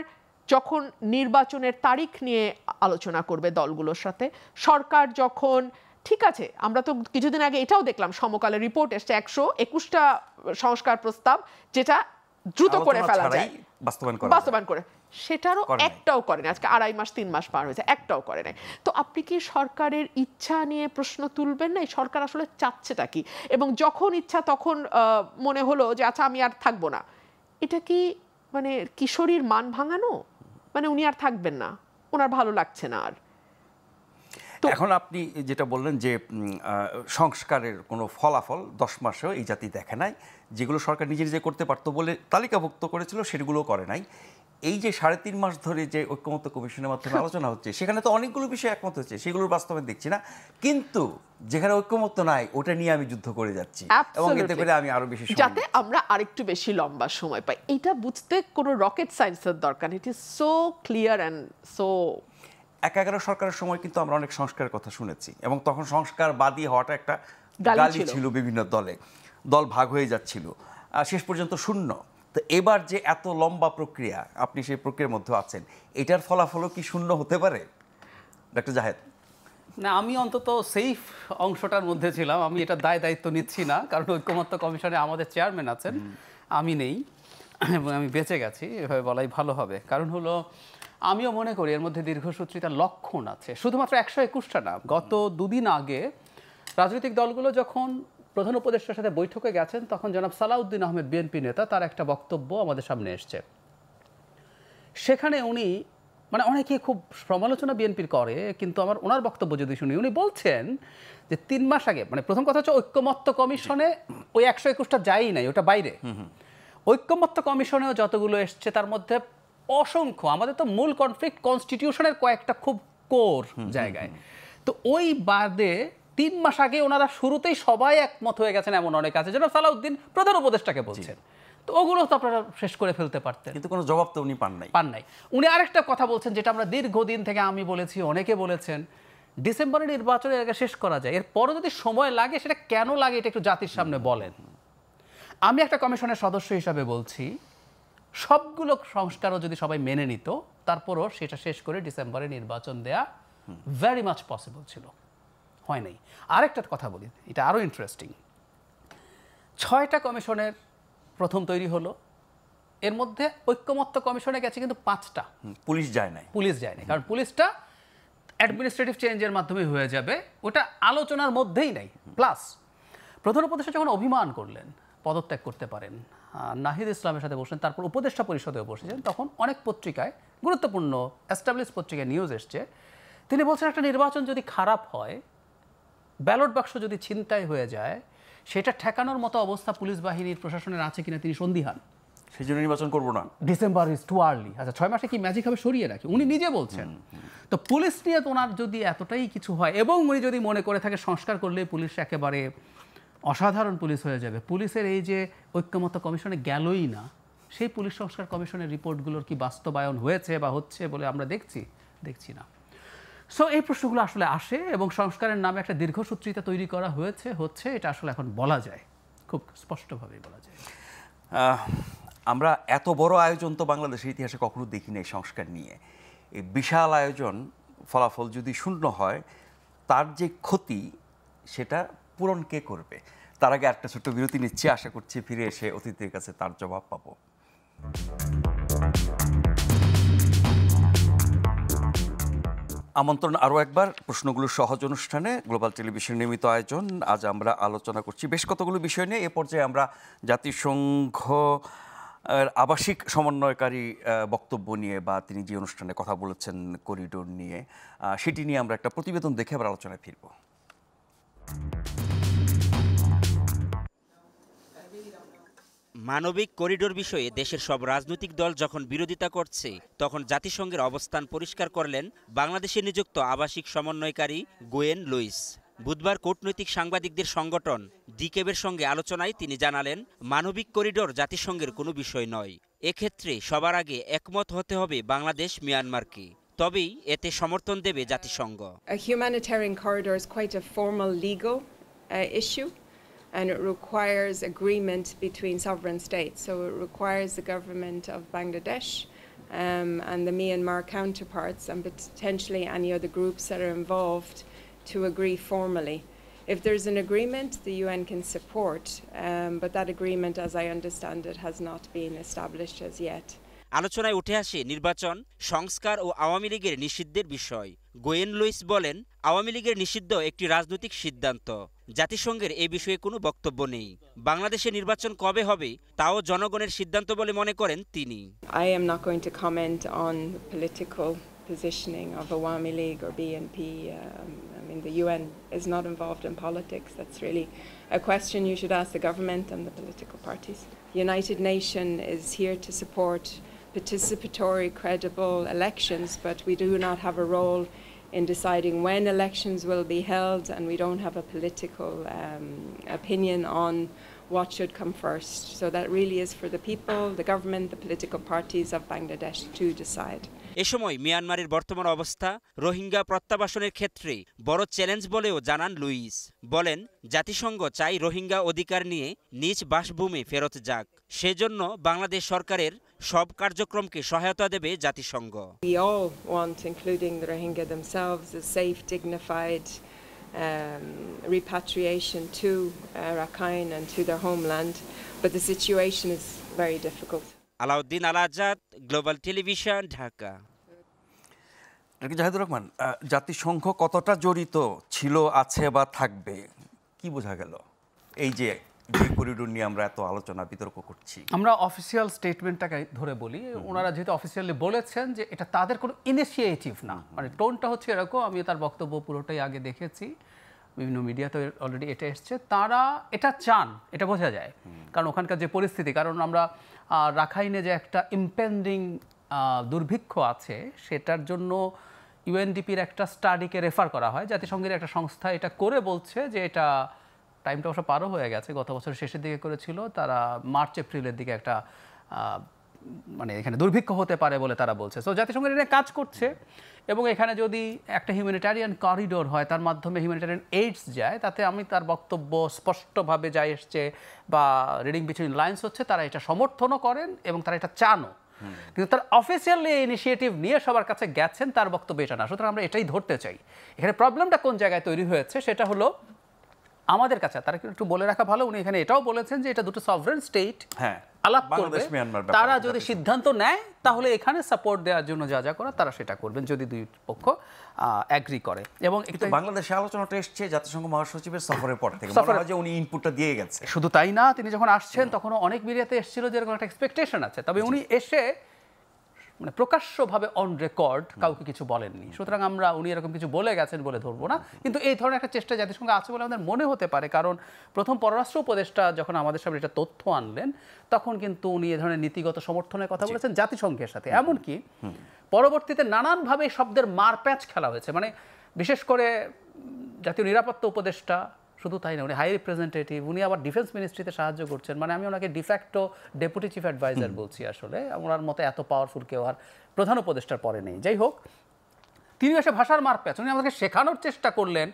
যখন নির্বাচনের তারিখ নিয়ে আলোচনা করবে দলগুলোর সাথে, সরকার যখন, ঠিক আছে, আমরা তো কিছুদিন আগে এটাও দেখলাম, সমকালের রিপোর্ট এসছে 121টা সংস্কার প্রস্তাব যেটা দ্রুত করে ফেলা যায়, বাস্তবায়ন করে, সেটারও একটাও করে না। আজকে 2.5 মাস 3 মাস পার হয়েছে, একটাও করে নাই। তো আপনি কি সরকারের ইচ্ছা নিয়ে প্রশ্ন তুলবেন না? সরকার আসলে চাচ্ছেটা কি? এবং যখন ইচ্ছা তখন মনে হলো যে আচ্ছা আমি আর থাকবো না, এটা কি মানে কিশোরীর মান ভাঙানো? মানে উনি আর থাকবেন না, ওনার ভালো লাগছে না আর। এখন আপনি যেটা বললেন যে সংস্কারের কোনো ফলাফল 10 মাসেও এই জাতি দেখে নাই, যেগুলো সরকার নিজে নিজে করতে পারতো বলে তালিকাভুক্ত করেছিল সেগুলোও করে নাই। এই যে 3.5 মাস ধরে যে ঐক্যমত্য কমিশনের মাধ্যমে আলোচনা হচ্ছে, সেখানে তো অনেকগুলো বিষয় একমত হচ্ছে, সেগুলোর বাস্তবে দেখছি না। কিন্তু যেখানে ঐক্যমত্য নাই ওটা নিয়ে আমি যুদ্ধ করে যাচ্ছি, এবং এতে করে আমি আরো বেশি যাতে আমরা আরেকটু বেশি লম্বা সময় পাই। এটা বুঝতে কোনো রকেট সায়েন্সের দরকার, it is so clear and so. 11 সরকারের সময় কিন্তু আমরা অনেক সংস্কারের কথা শুনেছি, এবং তখন সংস্কারবাদী হওয়াটা একটা গালি ছিল বিভিন্ন দলে, দল ভাগ হয়ে যাচ্ছিল, শেষ পর্যন্ত শূন্য। তো এবার যে এত লম্বা প্রক্রিয়া, আপনি সেই প্রক্রিয়ার মধ্যে আছেন, এটার ফলাফলও কি শূন্য হতে পারে ডক্টর জাহেদ? না, আমি অন্তত সেফ অংশটার মধ্যে ছিলাম, আমি এটা দায়িত্ব নিচ্ছি না, কারণ ঐক্যমত্য কমিশনে আমাদের চেয়ারম্যান আছেন, আমি নেই, এবং আমি বেঁচে গেছি, এভাবে বলাই ভালো হবে। কারণ হলো আমিও মনে করি এর মধ্যে দীর্ঘসূত্রিতার লক্ষণ আছে, শুধুমাত্র 121টা না। গত 2 দিন আগে রাজনৈতিক দলগুলো যখন প্রধান উপদেষ্টার সাথে বৈঠকে গেছেন, তখন জনাব সালাউদ্দিন আহমেদ বিএনপি নেতা, তার একটা বক্তব্য আমাদের সামনে এসছে। সেখানে উনি, মানে অনেকে খুব সমালোচনা বিএনপির করে, কিন্তু আমার ওনার বক্তব্য যদি শুনি, উনি বলছেন যে 3 মাস আগে, মানে প্রথম কথা হচ্ছে ঐক্যমত্য কমিশনে ওই 121টা যায়ই নাই, ওটা বাইরে। ঐক্যমত্য কমিশনেও যতগুলো এসছে তার মধ্যে অসংখ্য, আমাদের তো মূল কনফ্লিক্ট কনস্টিটিউশনের কয়েকটা খুব কোর জায়গায়, তো ওই বাদে 3 মাস আগে ওনারা শুরুতেই সবাই একমত হয়ে গেছেন এমন অনেক আছে, যেটা সালাউদ্দিন প্রধান উপদেষ্টাকে বলছেন। তো ওগুলো তো আপনারা শেষ করে ফেলতে পারতেন, কিন্তু কোনো জবাব তো উনি পান নাই। উনি আরেকটা কথা বলছেন, যেটা আমরা দীর্ঘদিন থেকে আমি বলেছি, অনেকে বলেছেন, ডিসেম্বরে নির্বাচনের আগে শেষ করা যায়, এরপরও যদি সময় লাগে, সেটা কেন লাগে এটা একটু জাতির সামনে বলেন। আমি একটা কমিশনের সদস্য হিসাবে বলছি, সবগুলো সংস্কারও যদি সবাই মেনে নিত, তারপরও সেটা শেষ করে ডিসেম্বরে নির্বাচন দেয়া ভেরি মাচ পসিবল ছিল, হয় নাই। আরেকটা কথা বলি, এটা আরও ইন্টারেস্টিং। 6টা কমিশনের প্রথম তৈরি হলো, এর মধ্যে ঐক্যমত্য কমিশনে গেছে কিন্তু 5টা, পুলিশ যায় নাই, কারণ পুলিশটা অ্যাডমিনিস্ট্রেটিভ চেঞ্জের মাধ্যমে হয়ে যাবে, ওটা আলোচনার মধ্যেই নাই। প্লাস প্রধান উপদেষ্টা যখন অভিমান করলেন পদত্যাগ করতে পারেন, নাহিদ ইসলামের সাথে বসলেন, তারপর উপদেষ্টা পরিষদেও বসেছেন, তখন অনেক পত্রিকায়, গুরুত্বপূর্ণ এস্টাবলিশ পত্রিকায় নিউজ এসছে, তিনি বলছেন একটা নির্বাচন যদি খারাপ হয়, ব্যালট বাক্স যদি ছিনতাই হয়ে যায়, সেটা ঠেকানোর মতো অবস্থা পুলিশ বাহিনীর প্রশাসনের আছে কিনা তিনি সন্দিহান, সেই জন্য নির্বাচন করবো না, ডিসেম্বর ইজ টু আর্লি। আচ্ছা, 6 মাসে কি ম্যাজিক হবে সরিয়ে রাখি, উনি নিজে বলছেন। তো পুলিশ নিয়ে ওনার যদি এতটাই কিছু হয়, এবং উনি যদি মনে করে থাকে সংস্কার করলে পুলিশ একেবারে অসাধারণ পুলিশ হয়ে যাবে, পুলিশের এই যে ঐক্যমত্য কমিশনে গেলই না, সেই পুলিশ সংস্কার কমিশনের রিপোর্টগুলোর কি বাস্তবায়ন হয়েছে বা হচ্ছে বলে আমরা দেখছি না। সো এই প্রশ্নগুলো আসলে আসে, এবং সংস্কারের নামে একটা দীর্ঘসূত্রিতা তৈরি করা হচ্ছে, এটা আসলে এখন বলা যায়, খুব স্পষ্টভাবেই বলা যায়। আমরা এত বড় আয়োজন তো বাংলাদেশের ইতিহাসে কখনো দেখি নাই সংস্কার নিয়ে। এই বিশাল আয়োজন ফলাফল যদি শূন্য হয়, তার যে ক্ষতি সেটা পূরণ কে করবে? তার আগে একটা ছোট্ট বিরতি নিচ্ছি, আশা করছি ফিরে এসে অতিথির কাছে তার জবাব পাবো। আমন্ত্রণ আরও একবার প্রশ্নগুলো সহজ অনুষ্ঠানে, গ্লোবাল টেলিভিশন নিয়মিত আয়োজন। আজ আমরা আলোচনা করছি বেশ কতগুলো বিষয় নিয়ে। এ পর্যায়ে আমরা জাতিসংঘ আবাসিক সমন্বয়কারী বক্তব্য নিয়ে, বা তিনি যে অনুষ্ঠানে কথা বলেছেন করিডোর নিয়ে, সেটি নিয়ে আমরা একটা প্রতিবেদন দেখে আবার আলোচনায় ফিরব। মানবিক করিডোর বিষয়ে দেশের সব রাজনৈতিক দল যখন বিরোধিতা করছে, তখন জাতিসংঘের অবস্থান পরিষ্কার করলেন বাংলাদেশে নিযুক্ত আবাসিক সমন্বয়কারী গোয়েন লুইস। বুধবার কূটনৈতিক সাংবাদিকদের সংগঠন ডিকেবের সঙ্গে আলোচনায় তিনি জানালেন, মানবিক করিডোর জাতিসংঘের কোনো বিষয় নয়। এক্ষেত্রে সবার আগে একমত হতে হবে বাংলাদেশ মিয়ানমারকে, তবেই এতে সমর্থন দেবে জাতিসংঘ। A humanitarian corridor is quite a formal legal issue, and it requires agreement between sovereign states. So it requires the government of Bangladesh and the Myanmar counterparts, and potentially any other groups that are involved, to agree formally. If there's an agreement, the UN can support, but that agreement, as I understand it, has not been established as yet. আলোচনায় উঠে আসে নির্বাচন, সংস্কার ও আওয়ামী লীগের নিষিদ্ধের বিষয়। Gwyn Luis বলেন, আওয়ামী লীগের নিষিদ্ধ একটি রাজনৈতিক সিদ্ধান্ত। জাতিসংঘের এ বিষয়ে কোনো বক্তব্য নেই। বাংলাদেশে নির্বাচন কবে হবে তাও জনগণের সিদ্ধান্ত বলে মনে করেন তিনি। I am not going to comment on the political positioning of Awami League or BNP. I mean, the UN is not involved in politics. That's really a question you should ask the government and the political parties. The United Nations is here to support participatory, credible elections, but we do not have a role in deciding when elections will be held, and we don't have a political opinion on what should come first. So that really is for the people, the government, the political parties of Bangladesh to decide. এ সময় মিয়ানমারের বর্তমান অবস্থা রোহিঙ্গা প্রত্যাবাসনের ক্ষেত্রে বড় challenge বলেও জানান Luis. বলেন, জাতিসংঘ চাই রোহিঙ্গা অধিকার নিয়ে নিজ বাসভূমি ফেরত যাক। সেজন্য বাংলাদেশ সরকারের সব কার্যক্রমকে সহায়তা দেবে জাতিসংঘ। We all want, including the Rohingya themselves, a safe, dignified repatriation to Rakhine and to their homeland, but the situation is very difficult. Alauddin Al Azad, global television, Dhaka. Jahidur Rahman, জাতিসংঘ কতটা জড়িত ছিল, আছে বা থাকবে, কি বোঝা গেল এই যে করিডোর নিয়ে আমরা এত আলোচনা বিতর্ক করছি? আমরা অফিসিয়াল স্টেটমেন্টটাকে ধরে বলি, ওনারা যেহেতু অফিসিয়ালি বলেছেন যে এটা তাদের কোনো ইনিশিয়েটিভ না, মানে টোনটা হচ্ছে এরকম। আমি তার বক্তব্য পুরোটাই আগে দেখেছি, বিভিন্ন মিডিয়াতে অলরেডি এটা এসছে। তারা এটা চান, এটা বোঝা যায়, কারণ ওখানকার যে পরিস্থিতি, কারণ আমরা রাখাইনে যে একটা ইম্পেন্ডিং দুর্ভিক্ষ আছে, সেটার জন্য ইউএনডিপির একটা স্টাডিকে রেফার করা হয়। জাতিসংঘের একটা সংস্থা এটা করে বলছে যে এটা টাইমটা অবশ্য পারও হয়ে গেছে, গত বছরের শেষের দিকে করেছিল তারা, মার্চ এপ্রিলের দিকে একটা মানে এখানে দুর্ভিক্ষ হতে পারে বলে তারা বলছে। সো জাতিসংঘের এটা কাজ করছে, এবং এখানে যদি একটা হিউম্যানিটারিয়ান করিডোর হয়, তার মাধ্যমে হিউম্যানিটারিয়ান এইডস যায়, তাতে আমি তার বক্তব্য স্পষ্টভাবে যা এসছে বা রিডিং বিটুইন লাইন্স হচ্ছে, তারা এটা সমর্থনও করেন এবং তারা এটা চানও। কিন্তু তার অফিসিয়ালি ইনিশিয়েটিভ নিয়ে সবার কাছে গেছেন, তার বক্তব্য এটা না। সুতরাং আমরা এটাই ধরতে চাই। এখানে প্রবলেমটা কোন জায়গায় তৈরি হয়েছে সেটা হলো আমাদের কাছে, তারা একটু বলে রাখা ভালো, উনি এখানে এটাও বলেছেন যে এটা দুটো সভরেন স্টেট আলাপ করবে, তারা যদি সিদ্ধান্ত নেয় তাহলে এখানে সাপোর্ট দেওয়ার জন্য যা যা করা তারা সেটা করবেন, যদি দুই পক্ষ এগ্রি করে। এবং বাংলাদেশে আলোচনাটা এসছে জাতিসংঘ মহাসচিবের সফরের পর থেকে, যে উনি ইনপুটটা দিয়ে গেছে। শুধু তাই না, তিনি যখন আসছেন তখনও অনেক মিডিয়াতে এসেছিল যে এরকম একটা এক্সপেকটেশন আছে, তবে উনি এসে মানে প্রকাশ্যভাবে অন রেকর্ড কাউকে কিছু বলেননি। সুতরাং আমরা উনি এরকম কিছু বলে গেছেন বলে ধরবো না, কিন্তু এই ধরনের একটা চেষ্টা জাতিসংঘ আছে বলে আমাদের মনে হতে পারে। কারণ প্রথম পররাষ্ট্র উপদেষ্টা যখন আমাদের সামনে এটা তথ্য আনলেন, তখন কিন্তু উনি এ ধরনের নীতিগত সমর্থনের কথা বলেছেন জাতিসংঘের সাথে। এমনকি পরবর্তীতে নানানভাবে শব্দের মারপ্যাচ খেলা হয়েছে, মানে বিশেষ করে জাতীয় নিরাপত্তা উপদেষ্টা, শুধু তাই না, উনি হাই রিপ্রেজেন্টেটিভ, উনি আবার ডিফেন্স মিনিস্ট্রিতে সাহায্য করছেন। মানে আমি ওনাকে ডিফ্যাক্টো ডেপুটি চিফ অ্যাডভাইজার বলছি, আসলে ওনার মতো এত পাওয়ারফুল কেউ আর প্রধান উপদেষ্টার পরে নেই। যাই হোক, তিনি এসে ভাষার মারপ্যাচ, উনি আমাদেরকে শেখানোর চেষ্টা করলেন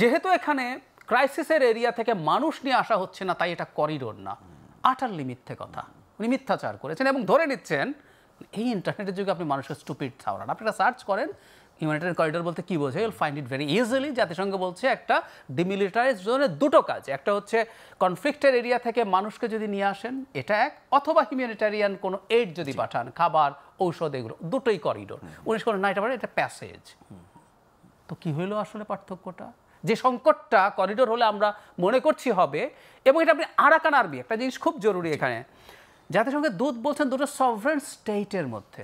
যেহেতু এখানে ক্রাইসিসের এরিয়া থেকে মানুষ নিয়ে আসা হচ্ছে না, তাই এটা করিডোর না। আটারলি মিথ্যে কথা, উনি মিথ্যাচার করেছেন এবং ধরে নিচ্ছেন এই ইন্টারনেটের যুগে আপনি মানুষকে স্টুপিড ছাওড়ান। আপনি একটা সার্চ করেন হিউম্যানিটারিয়ান করিডোর বলতে কী বোঝে, ইউল ফাইন্ড ইট ভেরি ইজিলি। জাতিসংঘ বলছে একটা ডিমিলিটারাইজ জোনের দুটো কাজ, একটা হচ্ছে কনফ্লিক্টের এরিয়া থেকে মানুষকে যদি নিয়ে আসেন এটা এক, অথবা হিউম্যানিটারিয়ান কোনো এইড যদি পাঠান, খাবার, ঔষধ, এগুলো দুটোই করিডোর। 19 করে না, এটা প্যাসেজ। তো কি হইলো আসলে পার্থক্যটা? যে সংকটটা করিডোর হলে আমরা মনে করছি হবে, এবং এটা আপনি আরাকান আরবি, একটা জিনিস খুব জরুরি এখানে, জাতিসংঘের দূত বলছেন দুটো সভরেন স্টেটের মধ্যে।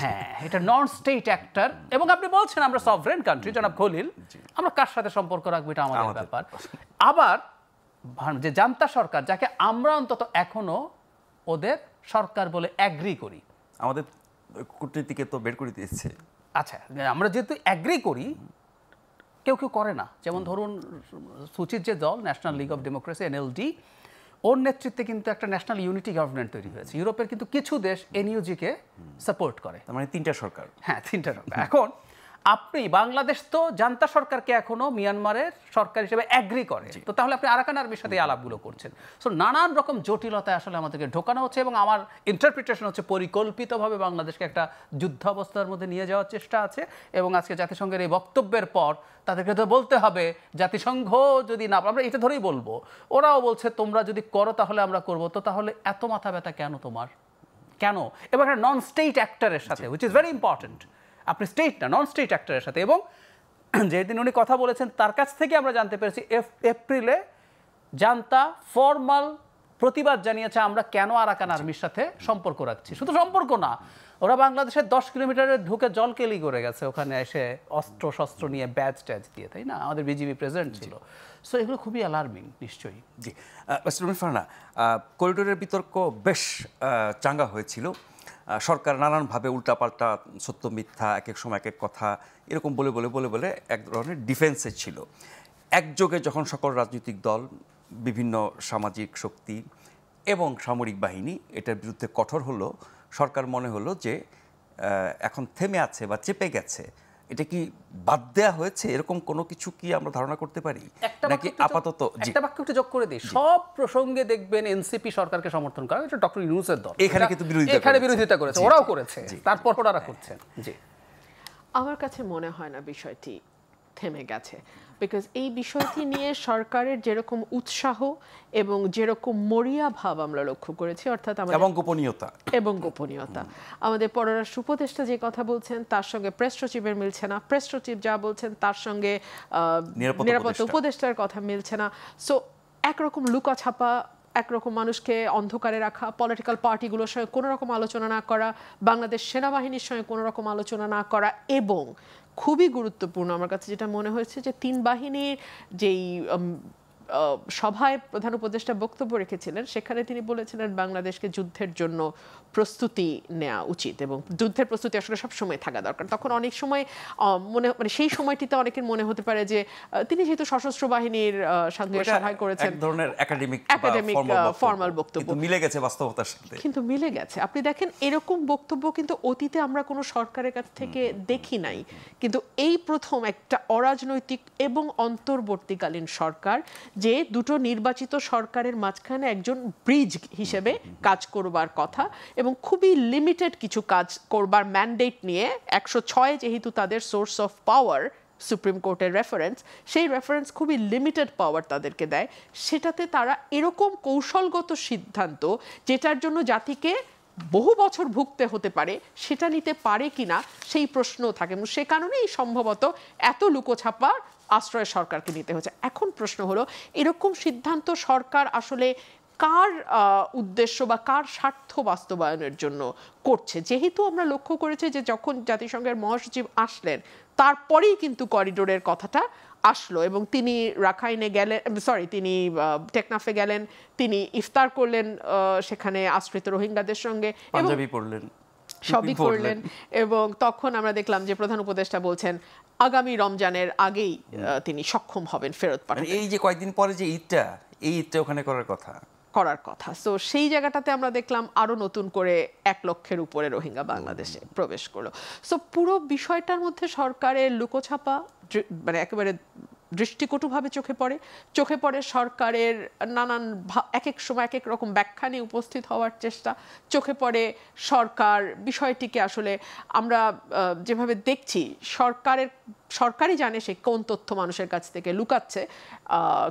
হ্যাঁ, এটা নন স্টেট অ্যাক্টর, এবং আপনি বলছেন আমরা সভরেন কান্ট্রি, জনাব খলিল, আমরা কার সাথে সম্পর্ক রাখবো এটা আমাদের ব্যাপার। আবার যে জান্তা সরকার, যাকে আমরা অন্তত এখনো ওদের সরকার বলে অ্যাগ্রি করি, আমাদের কূটনীতিকে তো বের করে দিয়েছে। আচ্ছা, আমরা যেহেতু অ্যাগ্রি করি, কেউ কেউ করে না। যেমন ধরুন সুচির যে দল, national league of democracy, NLD, ওর নেতৃত্বে কিন্তু একটা ন্যাশনাল ইউনিটি গভর্নমেন্ট তৈরি হয়েছে। ইউরোপের কিন্তু কিছু দেশ এনইউজিকে সাপোর্ট করে, মানে 3টা সরকার। হ্যাঁ, 3টা সরকার। এখন আপনি বাংলাদেশ তো জান্তা সরকারকে এখনো মিয়ানমারের সরকার হিসেবে অ্যাগ্রি করে, তো তাহলে আপনি আরাকান আর্মির সাথে আলাপগুলো করছেন। সো নানান রকম জটিলতায় আসলে আমাদেরকে ঢোকানো হচ্ছে, এবং আমার ইন্টারপ্রিটেশন হচ্ছে পরিকল্পিতভাবে বাংলাদেশকে একটা যুদ্ধ অবস্থার মধ্যে নিয়ে যাওয়ার চেষ্টা আছে। এবং আজকে জাতিসংঘের এই বক্তব্যের পর তাদেরকে তো বলতে হবে, জাতিসংঘ যদি না, আমরা এটা ধরেই বলবো, ওরাও বলছে তোমরা যদি করো তাহলে আমরা করবো, তো তাহলে এত মাথা ব্যথা কেন তোমার? কেন, এবং একটা নন স্টেট অ্যাক্টরের সাথে, হুইচ ইজ ভেরি ইম্পর্টেন্ট। আপনি স্টেট না, নন স্টেট অ্যাক্টরের সাথে। এবং যেদিন উনি কথা বলেছেন তার কাছ থেকে আমরা জানতে পেরেছি এপ্রিলে জান্তা ফর্মাল প্রতিবাদ জানিয়েছে আমরা কেন আরাকান আর্মির সাথে সম্পর্ক রাখছি। শুধু সম্পর্ক না, ওরা বাংলাদেশের 10 কিলোমিটারে ঢুকে জলকেলি করে গেছে, ওখানে এসে অস্ত্র শস্ত্র নিয়ে ব্যাজ ট্যাজ দিয়ে, তাই না? আমাদের বিজিবি প্রেজেন্ট ছিল। সো এগুলো খুবই অ্যালার্মিং নিশ্চয়ই। জি, মিস্টার ফারহানা, করিডোরের বিতর্ক বেশ চাঙ্গা হয়েছিল। সরকার নানানভাবে উল্টাপাল্টা সত্য মিথ্যা এক এক সময় এক এক কথা এরকম বলে বলে বলে বলে এক ধরনের ডিফেন্সে ছিল। একযোগে যখন সকল রাজনৈতিক দল, বিভিন্ন সামাজিক শক্তি এবং সামরিক বাহিনী এটার বিরুদ্ধে কঠোর হলো, সরকার মনে হলো যে এখন থেমে আছে বা চেপে গেছে। এটা কি বাদ দেওয়া হয়েছে, এরকম কোনো কিছু কি আমরা ধারণা করতে পারি নাকি আপাতত? একটা বাক্য একটু যোগ করে দিই, সব প্রসঙ্গে দেখবেন এনসিপি সরকারকে সমর্থন করে, এটা ডক্টর ইউনূসের দল। এখানে কিন্তু বিরোধিতা করেছে, ওরাও করেছে, তারপর ওরা করছেন। জি, আমার কাছে মনে হয় না বিষয়টি থেমে গেছে, বিকজ এই বিষয়টি নিয়ে সরকারের যেরকম উৎসাহ এবং যেরকম মরিয়া ভাব আমরা লক্ষ্য করেছি, অর্থাৎ এবং গোপনীয়তা আমাদের পররাষ্ট্র উপদেষ্টা যে কথা বলছেন তার সঙ্গে প্রেস সচিবের মিলছে না, প্রেস সচিব যা বলছেন তার সঙ্গে নিরাপত্তা উপদেষ্টার কথা মিলছে না। সো একরকম লুকাছাপা, একরকম মানুষকে অন্ধকারে রাখা, পলিটিক্যাল পার্টিগুলোর সঙ্গে কোনো রকম আলোচনা না করা, বাংলাদেশ সেনাবাহিনীর সঙ্গে কোনো রকম আলোচনা না করা, এবং খুবই গুরুত্বপূর্ণ আমার কাছে যেটা মনে হয়েছে যে তিন বাহিনীর যেই সভায় প্রধান উপদেষ্টা বক্তব্য রেখেছিলেন সেখানে তিনি বলেছিলেন বাংলাদেশকে যুদ্ধের জন্য প্রস্তুতি নেওয়া উচিত এবং যুদ্ধের প্রস্তুতি আসলে সবসময় থাকা দরকার। তখন অনেক সময় মানে সেই সময়টিতে অনেকের মনে হতে পারে যে তিনি যেহেতু সশস্ত্র বাহিনীর সঙ্গে সহায় করেছেন, এক ধরনের একাডেমিক ফর্মাল বক্তব্য, মিলে গেছে বাস্তবতার সাথে, কিন্তু মিলে গেছে। আপনি দেখেন এরকম বক্তব্য কিন্তু অতীতে আমরা কোনো সরকারের কাছ থেকে দেখি নাই, কিন্তু এই প্রথম একটা অরাজনৈতিক এবং অন্তর্বর্তীকালীন সরকার যে দুটো নির্বাচিত সরকারের মাঝখানে একজন ব্রিজ হিসেবে কাজ করবার কথা এবং খুবই লিমিটেড কিছু কাজ করবার ম্যান্ডেট নিয়ে 106 যেহেতু তাদের সোর্স অফ পাওয়ার সুপ্রিম কোর্টের রেফারেন্স, সেই রেফারেন্স খুবই লিমিটেড পাওয়ার তাদেরকে দেয়, সেটাতে তারা এরকম কৌশলগত সিদ্ধান্ত যেটার জন্য জাতিকে বহু বছর ভুগতে হতে পারে সেটা নিতে পারে কিনা সেই প্রশ্নও থাকে এবং সে কারণেই সম্ভবত এত লুকোছাপার আশ্রয় সরকারকে নিতে হচ্ছে। এখন প্রশ্ন হলো এরকম সিদ্ধান্ত সরকার আসলে কার উদ্দেশ্য বা কার স্বার্থ বাস্তবায়নের জন্য করছে। যেহেতু আমরা লক্ষ্য করেছি যে যখন জাতিসংঘের মহাসচিব আসলেন তারপরেই কিন্তু করিডোরের কথাটা আসলো এবং তিনি রাখাইনে গেলেন, তিনি টেকনাফে গেলেন, তিনি ইফতার করলেন সেখানে আশ্রিত রোহিঙ্গাদের সঙ্গে, সবই করলেন এবং তখন আমরা দেখলাম যে প্রধান উপদেষ্টা বলছেন আগামী রমজানের আগেই তিনি সক্ষম হবেন ফেরত পাঠাতে। এই যে কয়েকদিন পরে যে ঈদটা ওখানে করার কথা। সো সেই জায়গাটাতে আমরা দেখলাম আরো নতুন করে 1 লক্ষের উপরে রোহিঙ্গা বাংলাদেশে প্রবেশ করলো। সো পুরো বিষয়টার মধ্যে সরকারের লুকোছাপা মানে একেবারে দৃষ্টিকটুভাবে চোখে পড়ে সরকারের নানান এক এক সময় এক এক রকম ব্যাখ্যা নিয়ে উপস্থিত হওয়ার চেষ্টা, চোখে পড়ে সরকার বিষয়টিকে আসলে আমরা যেভাবে দেখছি সরকারই জানে সে কোন তথ্য মানুষের কাছ থেকে লুকাচ্ছে,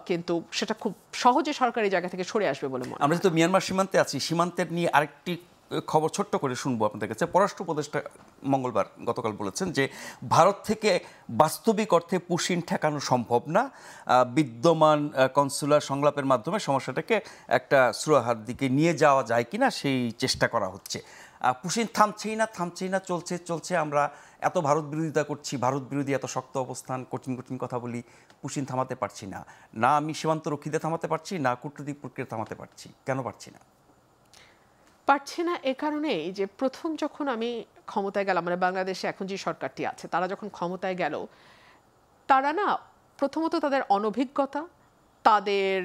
কিন্তু সেটা খুব সহজে সরকারি জায়গা থেকে সরে আসবে বলে মনে হয়। আমরা যেহেতু মিয়ানমার সীমান্তে আছি, সীমান্তের নিয়ে আরেকটি খবর ছোট্ট করে শুনবো আপনাদের কাছে। পররাষ্ট্র উপদেষ্টা গতকাল বলেছেন যে ভারত থেকে বাস্তবিক অর্থে পুশিন ঠেকানো সম্ভব না, বিদ্যমান কনসুলার সংলাপের মাধ্যমে সমস্যাটাকে একটা সুরাহার দিকে নিয়ে যাওয়া যায় কিনা সেই চেষ্টা করা হচ্ছে। পুশিন থামছেই না, চলছে। আমরা এত ভারত বিরোধিতা করছি, ভারত বিরোধী এত শক্ত অবস্থান, কঠিন কথা বলি, পুশিন থামাতে পারছি না। আমি সীমান্ত রক্ষীদের থামাতে পারছি না, কূটনৈতিক প্রক্রিয়া থামাতে পারছি। কেন পারছি না এ কারণেই যে প্রথম যখন আমি ক্ষমতায় গেলাম, মানে বাংলাদেশে এখন যে সরকারটি আছে তারা যখন ক্ষমতায় গেল, তারা না প্রথমত তাদের অনভিজ্ঞতা, তাদের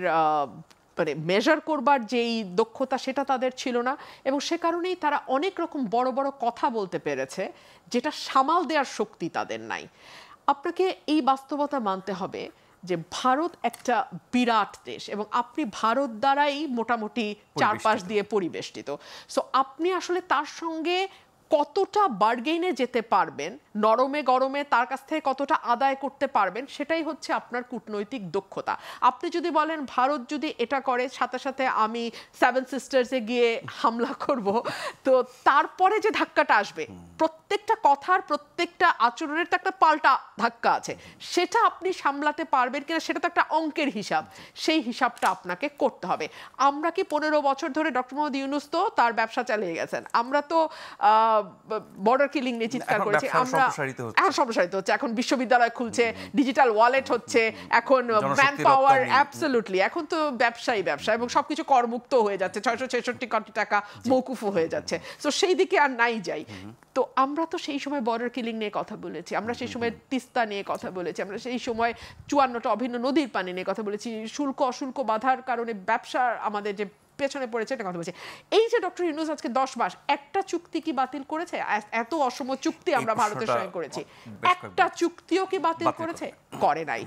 মানে মেজার করবার যেই দক্ষতা সেটা তাদের ছিল না এবং সে কারণেই তারা অনেক রকম বড় বড় কথা বলতে পেরেছে যেটা সামাল দেওয়ার শক্তি তাদের নাই। আপনাকে এই বাস্তবতা মানতে হবে যে ভারত একটা বিরাট দেশ এবং আপনি ভারত দ্বারাই মোটামুটি চারপাশ দিয়ে পরিবেষ্টিত। সো আপনি আসলে তার সঙ্গে কতটা বার্গেইনে যেতে পারবেন, নরমে গরমে তার কাছ থেকে কতটা আদায় করতে পারবেন, সেটাই হচ্ছে আপনার কূটনৈতিক দক্ষতা। আপনি যদি বলেন ভারত যদি এটা করে সাথে সাথে আমি সেভেন সিস্টার্সে গিয়ে হামলা করব, তো তারপরে যে ধাক্কাটা আসবে, প্রত্যেকটা কথার প্রত্যেকটা আচরণের তো একটা পাল্টা ধাক্কা আছে, সেটা আপনি সামলাতে পারবেন কিনা সেটা তো একটা অঙ্কের হিসাব, সেই হিসাবটা আপনাকে করতে হবে। আমরা কি 15 বছর ধরে ডক্টর মোহাম্মদ ইউনূস তো তার ব্যবসা চালিয়ে গেছেন, আমরা তো বর্ডার কিলিং নিয়ে চিৎকার করেছি, আমরা এখন সম্প্রসারিত হচ্ছে, এখন বিশ্ববিদ্যালয় খুলছে, ডিজিটাল ওয়ালেট হচ্ছে, এখন ম্যান পাওয়ার, অ্যাবসলিউটলি এখন তো ব্যবসা এবং সবকিছু করমুক্ত হয়ে যাচ্ছে, 666 কোটি টাকা মৌকুফও হয়ে যাচ্ছে। তো সেই দিকে আর নাই যাই। তো আমরা তো সেই সময় বর্ডার কিলিং নিয়ে কথা বলেছি, আমরা সেই সময় তিস্তা নিয়ে কথা বলেছি, আমরা সেই সময় 54টা অভিন্ন নদীর পানি নিয়ে কথা বলেছি, শুল্ক অশুল্ক বাধার কারণে ব্যবসা আমাদের যে পেছনে পড়েছে এটা কথা বলছি। এই যে ডক্টর ইউনূস আজকে 10 মাস একটা চুক্তি কি বাতিল করেছে? এত অসম চুক্তি আমরা ভারতের সঙ্গে করেছি, একটা চুক্তিও কি বাতিল করেছে? করে নাই।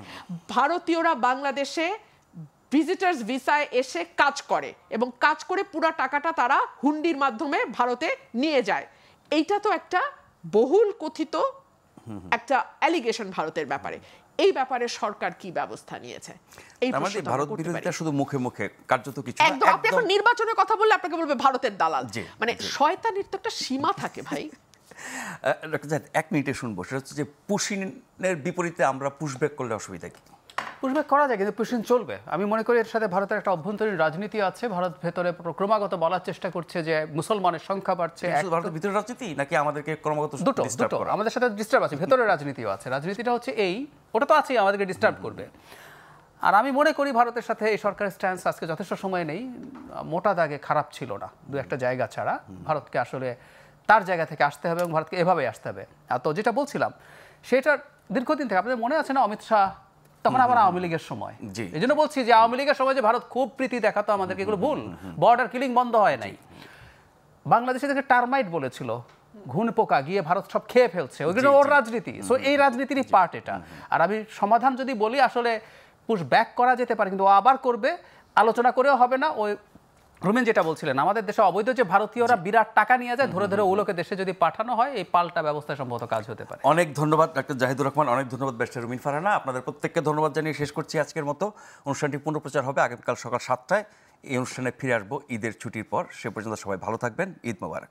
ভারতীয়রা বাংলাদেশে ভিজিটার্স ভিসায় এসে কাজ করে এবং কাজ করে পুরো টাকাটা তারা হুন্ডির মাধ্যমে ভারতে নিয়ে যায়। এইটা তো একটা বহুল কথিত একটা অ্যালিগেশন ভারতের ব্যাপারে। এই ব্যাপারে সরকার কি ব্যবস্থা নিয়েছে? এই আমাদের ভারত বিরোধিতা শুধু মুখে মুখে, কার্যত কিছু না। একদম, আপনি এখন নির্বাচনের কথা বললে আপনাকে বলবে ভারতের দালাল, মানে শয়তানির তো একটা সীমা থাকে ভাই। এক মিনিটে শুনবো, সেটা হচ্ছে যে পুশিনের বিপরীতে আমরা পুশব্যাক করলে অসুবিধা কি? পুশব্যাক করা যায়, কিন্তু পুশিন চলবে। আমি মনে করি এর সাথে ভারতের একটা অভ্যন্তরীণ রাজনীতি আছে। ভারত ভেতরে ক্রমাগত বলার চেষ্টা করছে যে মুসলমানের সংখ্যা বাড়ছে। ভারতের ভিতরে রাজনীতি নাকি আমাদেরকে ক্রমাগত দুটো আমাদের সাথে ডিস্টার্ব আছে, ভেতরের রাজনীতিও আছে। রাজনীতিটা হচ্ছে এই, ওটা তো আছেই, আমাদেরকে ডিস্টার্ব করবে। আর আমি মনে করি ভারতের সাথে এই সরকারের স্ট্যান্স আজকে যথেষ্ট সময় নেই, মোটা দাগে খারাপ ছিল না, দু একটা জায়গা ছাড়া। ভারতকে আসলে তার জায়গা থেকে আসতে হবে এবং ভারতকে এভাবেই আসতে হবে। তো যেটা বলছিলাম সেটা দীর্ঘদিন থেকে আপনাদের মনে আছে না, অমিত শাহ তখন আবার আওয়ামী লীগের সময়, এই জন্য বলছি যে আওয়ামী লীগের সময় যে ভারত খুব প্রীতি দেখাতো আমাদেরকে, এগুলো ভুল। বর্ডার কিলিং বন্ধ হয় নাই। বাংলাদেশে থেকে টার্মাইট বলেছিল, ঘুণ পোকা গিয়ে ভারত সব খেয়ে ফেলছে, ওইগুলো ওর রাজনীতি। সো এই রাজনীতিরই পার্ট এটা। আর আমি সমাধান যদি বলি, আসলে পুশ ব্যাক করা যেতে পারে, কিন্তু আবার করবে, আলোচনা করেও হবে না। ওই রুমেন যেটা বলছিলেন, আমাদের দেশে অবৈধ যে ভারতীয়রা বিরাট টাকা নিয়ে যায়, ধরে ধরে ওগুলোকে দেশে যদি পাঠানো হয়, এই পাল্টা ব্যবস্থা সম্ভবত কাজ হতে পারে। অনেক ধন্যবাদ ডক্টর জাহিদুর রহমান, অনেক ধন্যবাদ ব্যারিস্টার রুমিন ফারহানা। আপনাদের প্রত্যেককে ধন্যবাদ জানিয়ে শেষ করছি আজকের মতো। অনুষ্ঠানটি পুনঃপ্রচার হবে আগামীকাল সকাল 7টায়। এই অনুষ্ঠানে ফিরে আসবো ঈদের ছুটির পর। সে পর্যন্ত সবাই ভালো থাকবেন। ঈদ মোবারক।